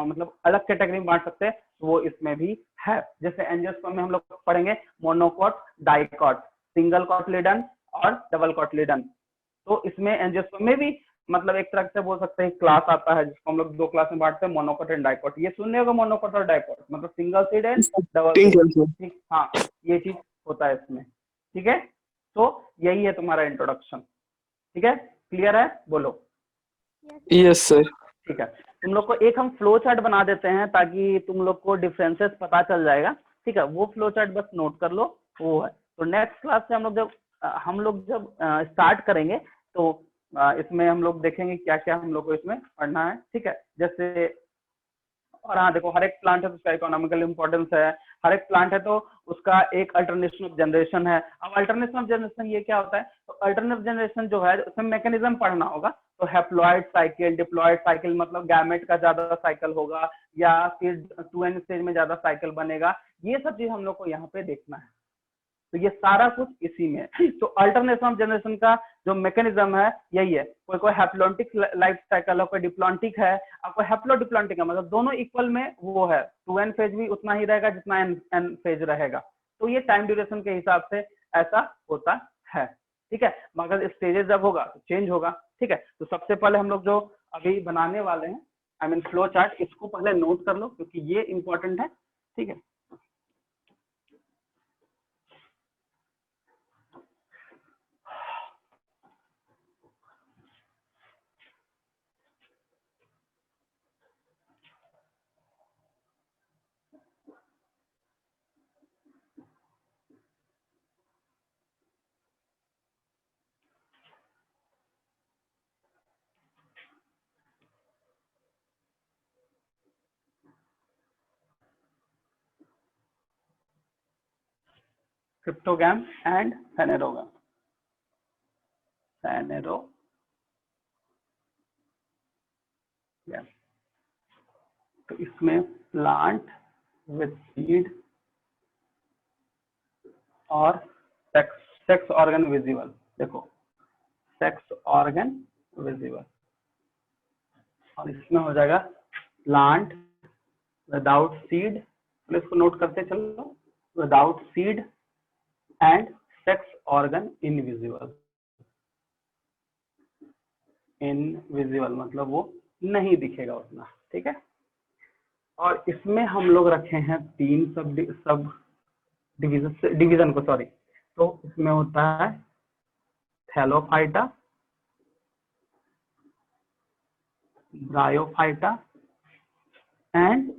मतलब अलग कैटेगरी में बांट सकते हैं, वो इसमें भी है। जैसे एंजियोस्पर्म में हम लोग पढ़ेंगे मोनोकॉट, डाइकॉट, सिंगल कॉटलिडन और डबल कॉटलिडन। तो इसमें एंजियोस्पर्म में भी मतलब एक तरह से बोल सकते हैं क्लास आता है जिसको हम लोग 2 क्लास में बांटते हैं, मोनोकॉट एंड डाइकॉट। ये सुनने होगा मोनोकॉट और डाइकॉट, मतलब single seed and double seed. ठीक, हाँ ये चीज होता है इसमें। ठीक है, तो यही है तुम्हारा इंट्रोडक्शन। ठीक है, क्लियर है? बोलो। Yes sir. ठीक है, तुम लोग को एक हम फ्लो चार्ट बना देते हैं ताकि तुम लोग को डिफरेंसेस पता चल जाएगा। ठीक है, वो फ्लो चार्ट बस नोट कर लो, वो है। तो नेक्स्ट क्लास से हम लोग जब स्टार्ट करेंगे तो इसमें हम लोग देखेंगे क्या क्या हम लोग को इसमें पढ़ना है। ठीक है, जैसे और हाँ देखो, हर एक प्लांट है तो उसका इकोनॉमिकल इंपॉर्टेंस है, हर एक प्लांट है तो उसका एक अल्टरनेशन ऑफ जनरेशन है। अब अल्टरनेशन ऑफ जनरेशन ये क्या होता है, तो अल्टरनेटिव जनरेशन जो है उसमें मैकेनिज्म पढ़ना होगा। तो हैप्लॉइड साइकिल, डिप्लॉइड साइकिल, मतलब गैमेट का ज्यादा साइकिल होगा या फिर 2n स्टेज में ज्यादा साइकिल बनेगा, ये सब चीज हम लोग को यहाँ पे देखना है। तो ये सारा कुछ इसी में है। तो अल्टरनेशन ऑफ जनरेशन का जो मैकेनिज्म है यही है, कोई कोई हैप्लॉन्टिक लाइफ साइकिल है, कोई डिप्लॉन्टिक है, कोई हैप्लोडिप्लॉन्टिक है, मतलब दोनों इक्वल में वो है। 2n फेज भी उतना ही रहेगा जितना n फेज रहेगा। तो ये टाइम ड्यूरेशन के हिसाब से ऐसा होता है। ठीक है, मगर स्टेजेस जब होगा तो चेंज होगा। ठीक है, तो सबसे पहले हम लोग जो अभी बनाने वाले हैं आई मीन फ्लो चार्ट, इसको पहले नोट कर लो क्योंकि ये इंपॉर्टेंट है। ठीक है, क्रिप्टोगैम एंड फेनेरोगैम। फेनेरोगैम, तो इसमें प्लांट विथ सीड और सेक्स ऑर्गन विजिबल। देखो सेक्स ऑर्गन विजिबल, और इसमें हो जाएगा प्लांट विदाउट सीड, तो इसको नोट करते चलो, without seed and sex organ invisible. Invisible मतलब वो नहीं दिखेगा उतना, ठीक है। और इसमें हम लोग रखे हैं 3 सब डिवीजन को, सॉरी। तो इसमें होता है थैलोफाइटा, ब्रायोफाइटा एंड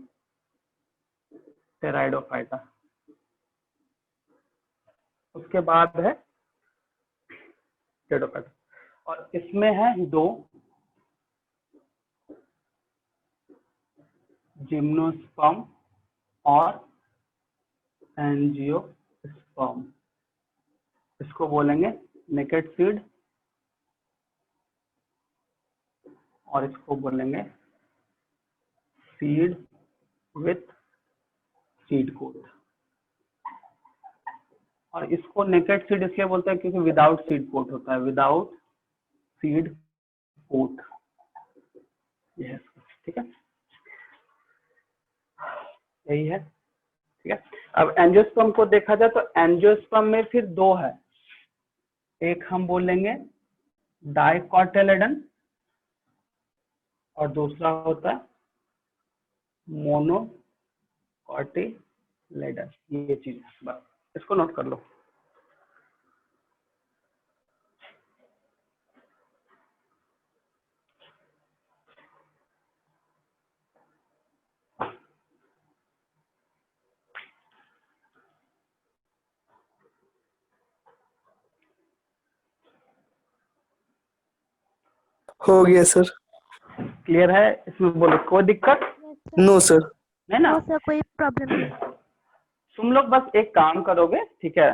टेराइडोफाइटा। उसके बाद है टेराइडोफाइटा, और इसमें है 2 जिम्नोस्पर्म और एंजियोस्पर्म। इसको बोलेंगे नेकेड सीड और इसको बोलेंगे सीड विथ सीड कोट। और इसको नेकेड सीड इसलिए बोलते हैं क्योंकि विदाउट सीड कोट होता है, विदाउट सीड कोट, यह ठीक है, यही है, ठीक है। अब एंजियोस्पर्म को देखा जाए तो एंजियोस्पर्म में फिर 2 है, एक हम बोलेंगे डाइकोटिलेडन और दूसरा होता है मोनोकोटिलेडन। ये चीज बस इसको नोट कर लो। हो गया सर। क्लियर है? इसमें बोलो कोई दिक्कत नो सर। नहीं ना? नो सर, कोई प्रॉब्लम नहीं। तुम लोग बस एक काम करोगे, ठीक है,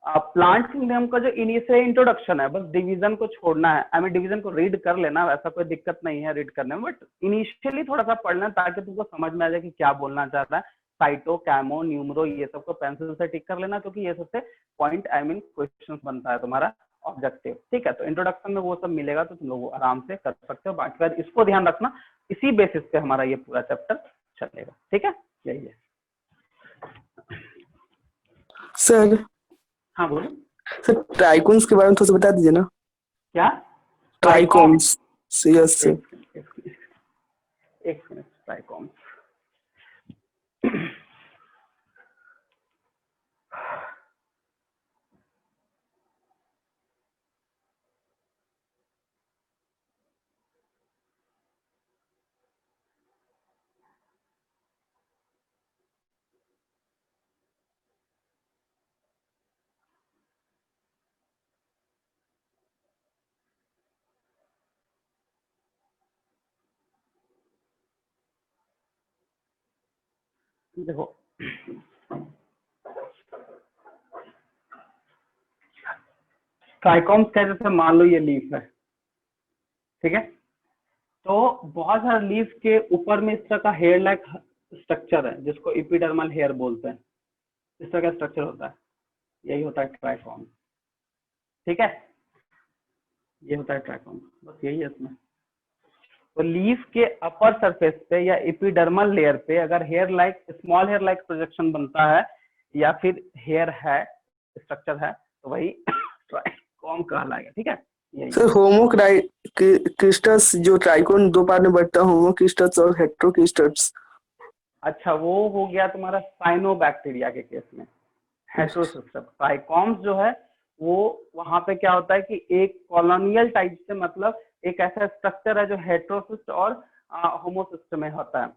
प्लांट किंगडम का जो इनिशियल इंट्रोडक्शन है, बस डिवीजन को छोड़ना है। आई मीन डिवीजन को रीड कर लेना, वैसा कोई दिक्कत नहीं है रीड करने में, बट इनिशियली थोड़ा सा पढ़ना ताकि तुमको समझ में आ जाए कि क्या बोलना चाहता है। साइटो, कैमो, न्यूमरो, ये सबको पेंसिल से टिक कर लेना, क्योंकि ये सबसे पॉइंट आई मीन क्वेश्चन बनता है तुम्हारा ऑब्जेक्टिव, ठीक है। तो इंट्रोडक्शन में वो सब मिलेगा तो तुम लोग आराम से कर सकते हो। बाकी बात इसको ध्यान रखना, इसी बेसिस पे हमारा ये पूरा चैप्टर चलेगा, ठीक है, यही है। सर हाँ बोलो। सर ट्राइकोन्स के बारे में थोड़ा सा बता दीजिए ना। क्या? ट्राइकोन्स, यस सर। एक मिनट, ट्राइकोन्स देखो, ट्राइकोम्स का जैसे मान लो ये लीफ है, ठीक है, तो बहुत सारे लीफ के ऊपर में इस तरह का हेयर लाइक स्ट्रक्चर है जिसको एपिडर्मल हेयर बोलते हैं। इस तरह का स्ट्रक्चर होता है, यही होता है ट्राइकोम, ठीक है, ये होता है ट्राइकोम, बस यही है इसमें। तो लीफ के अपर सरफेस पे या एपिडर्मल लेयर पे अगर hair like, small hair like projection बनता है या फिर हेयर है, स्ट्रक्चर है, तो वही ट्राइकोम कहलाएगा, ठीक है। यही सर होमोक्रिस्टस जो ट्राइकोन 2 पार्ट में बढ़ता है, होमोक्रिस्टस और हेटेरोक्रिस्टस। अच्छा, वो हो गया तुम्हारा साइनोबैक्टीरिया के केस में। हेटेरोसिस्टम ट्राइकोम्स जो है वो वहां पे क्या होता है कि एक कॉलोनियल टाइप से, मतलब एक ऐसा स्ट्रक्चर है जो हेटेरोसिस्ट और होमोसिस्ट में होता है।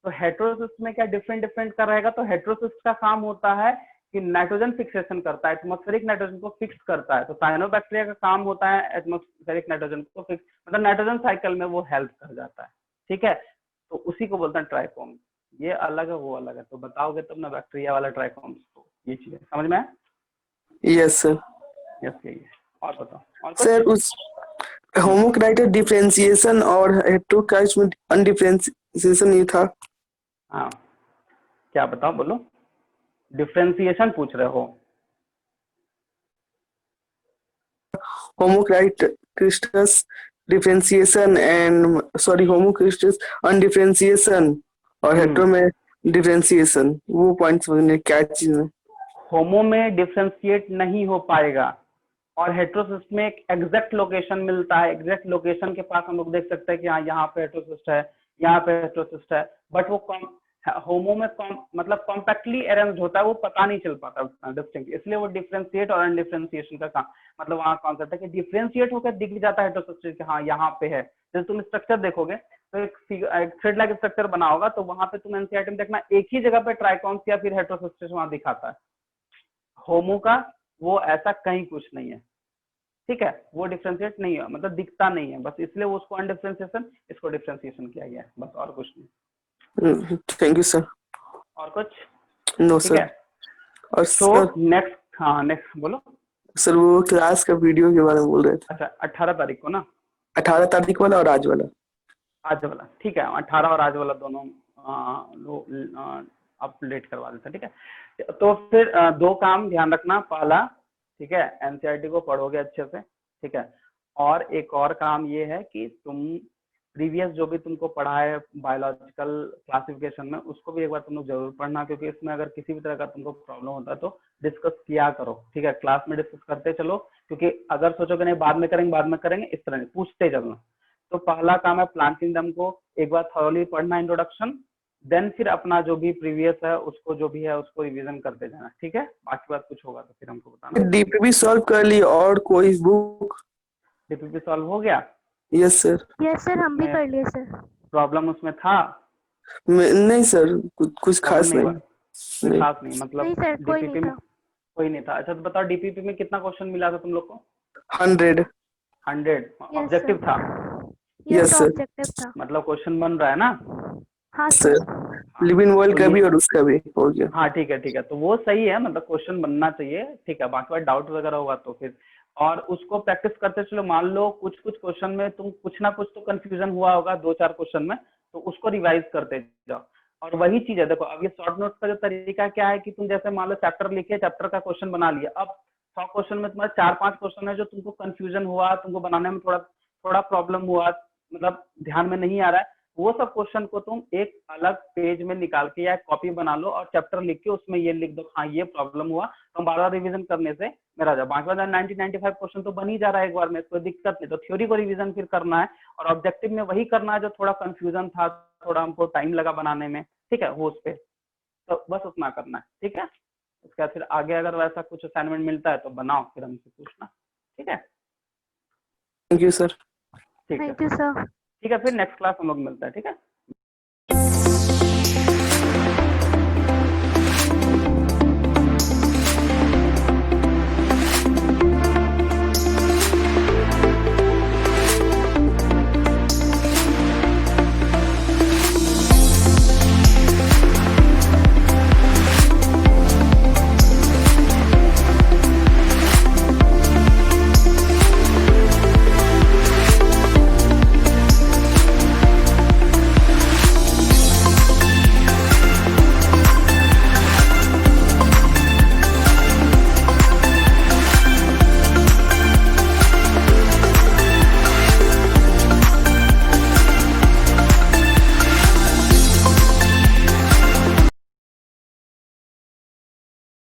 तो हेटेरोसिस्ट में क्या डिफरेंट का रहेगा, तो हेटेरोसिस्ट का काम होता है कि नाइट्रोजन फिक्सेशन करता है, एटमॉस्फेरिक नाइट्रोजन को फिक्स करता है। तो साइनोबैक्टीरिया का काम होता है एटमॉस्फेरिक नाइट्रोजन को फिक्स, मतलब नाइट्रोजन साइकिल में वो हेल्प कर जाता है, ठीक है। तो उसी को बोलते हैं ट्राइकोम। ये अलग है, वो अलग है, तो बताओगे तब ना बैक्टीरिया वाला ट्राइकोम। तो ये चीज समझ में आया? Yes sir. यस यही है। और बताओ और कुछ? सर उस होमोक्राइट डिफरेंशिएशन और हेटेरोक्राइट में अनडिफरेंशिएशन ये था। हाँ क्या बताओ, बोलो। डिफरेंशिएशन पूछ रहे हो? होमोक्राइटिस डिफरेंशिएशन एंड सॉरी होमोक्राइटिस अनडिफरेंशिएशन और हेटेरो में डिफरेंशिएशन, वो पॉइंट्स समझने क्या चीज है। होमो में डिफरेंशिएट नहीं हो पाएगा और हेटेरोसिस्ट में एक एग्जैक्ट लोकेशन मिलता है। एग्जैक्ट लोकेशन के पास हम लोग देख सकते हैं कि हाँ यहाँ पे हेटेरोसिस्ट है, यहाँ पे हेटेरोसिस्ट है, बट वो होमो में मतलब कॉम्पैक्टली अरेंज्ड होता है, वो पता नहीं चल पाता उतना डिस्टिंक्ट, इसलिए वो डिफरेंशिएट और अनडिफरेंशिएशन का काम मतलब वहाँ कॉन्सेप्ट है कि डिफरेंशिएट होकर दिख जाता है हेटेरोसिस्ट कि हाँ यहाँ पे है। जैसे तुम स्ट्रक्चर देखोगे तो एक थ्रेड लाइक स्ट्रक्चर बना होगा, तो वहां पे तुम एनसीईआरटी में देखना एक ही जगह पे ट्राइकॉन्स या फिर हेटेरोसिस्ट वहां दिखाता है। होमो का वो ऐसा कहीं कुछ नहीं है, ठीक है, वो डिफरेंशिएट नहीं है, मतलब दिखता नहीं है, बस इसलिए वो उसको अनडिफरेंशिएशन, इसको डिफरेंशिएशन किया गया है, बस और कुछ नहीं। Thank you sir. और कुछ? नो ठीक सर। है, और तो सर नेक्स्ट, हाँ नेक्स्ट बोलो। सर वो क्लास का वीडियो के बारे में बोल रहे थे। अच्छा 18 तारीख को ना? 18 तारीख वाला और आज वाला। आज वाला ठीक है, 18 और आज वाला दोनों अपडेट करवा देते, ठीक है। तो फिर दो काम ध्यान रखना। पहला, ठीक है, एनसीईआरटी को पढ़ोगे अच्छे से, ठीक है, और एक और काम ये है कि तुम प्रीवियस जो भी तुमको पढ़ा है बायोलॉजिकल क्लासिफिकेशन में, उसको भी एक बार तुम लोग जरूर पढ़ना, क्योंकि इसमें अगर किसी भी तरह का तुमको प्रॉब्लम होता है तो डिस्कस किया करो, ठीक है, क्लास में डिस्कस करते चलो, क्योंकि अगर सोचोगे नहीं बाद में करेंगे इस तरह नहीं, पूछते चलना। तो पहला काम है प्लांट किंगडम को एक बार थॉरली पढ़ना, इंट्रोडक्शन, देन फिर अपना जो भी प्रीवियस है उसको जो भी है उसको रिवीजन करते जाना, ठीक है। बाकी बात कुछ होगा तो फिर हमको बताना। डीपीपी सॉल्व कर ली और कोई बुक? डीपीपी सॉल्व हो गया? Yes sir. यस सर, हम भी कर लिए सर। प्रॉब्लम उसमें था? नहीं सर, कुछ खास नहीं, नहीं। कोई खास नहीं, मतलब नहीं सर, कोई डीपीपी नहीं में था। कोई नहीं था। अच्छा तो बताओ डीपीपी में कितना क्वेश्चन मिला था तुम लोग को? 100। 100 यस ऑब्जेक्टिव सर। था? Yes yes sir. ऑब्जेक्टिव था। मतलब क्वेश्चन बन रहा है ना? हाँ सर सर। हाँ, लिविंग वर्ल्ड तो का ये, भी और उसका भी हो गया। हाँ ठीक है, तो वो सही है, मतलब क्वेश्चन बनना चाहिए, ठीक है। बाकी बात डाउट वगैरह होगा तो फिर, और उसको प्रैक्टिस करते चलो। मान लो कुछ कुछ क्वेश्चन में तुम कुछ ना कुछ तो कंफ्यूजन हुआ होगा 2-4 क्वेश्चन में, तो उसको रिवाइज करते जाओ। और वही चीज है, देखो अब ये शॉर्ट नोट्स का जो तरीका क्या है कि तुम जैसे मान लो चैप्टर लिखे, चैप्टर का क्वेश्चन बना लिया, अब 100 क्वेश्चन में तुम्हारे 4-5 क्वेश्चन है जो तुमको कंफ्यूजन हुआ, तुमको बनाने में थोड़ा थोड़ा प्रॉब्लम हुआ, मतलब ध्यान में नहीं आ रहा है, वो सब क्वेश्चन को तुम एक अलग पेज में निकाल के या कॉपी बना लो और चैप्टर लिख के उसमें ये लिख दो, हाँ ये प्रॉब्लम हुआ, तो बार बार रिवीजन करने से मेरा जा। बाकी बात 90-95 क्वेश्चन तो बन ही जा रहा है एक बार में, कोई दिक्कत नहीं। तो थ्योरी को रिवीजन फिर करना है और ऑब्जेक्टिव में वही करना है जो थोड़ा कंफ्यूजन था, थोड़ा हमको टाइम लगा बनाने में, ठीक है, वो उस पे, तो बस उतना करना है, ठीक है। उसके बाद फिर आगे अगर वैसा कुछ असाइनमेंट मिलता है तो बनाओ, फिर हमसे पूछना, ठीक है। Thank you sir. ठीक है, थैंक यू सर। ठीक है, फिर नेक्स्ट क्लास हम लोग मिलता है, ठीक है।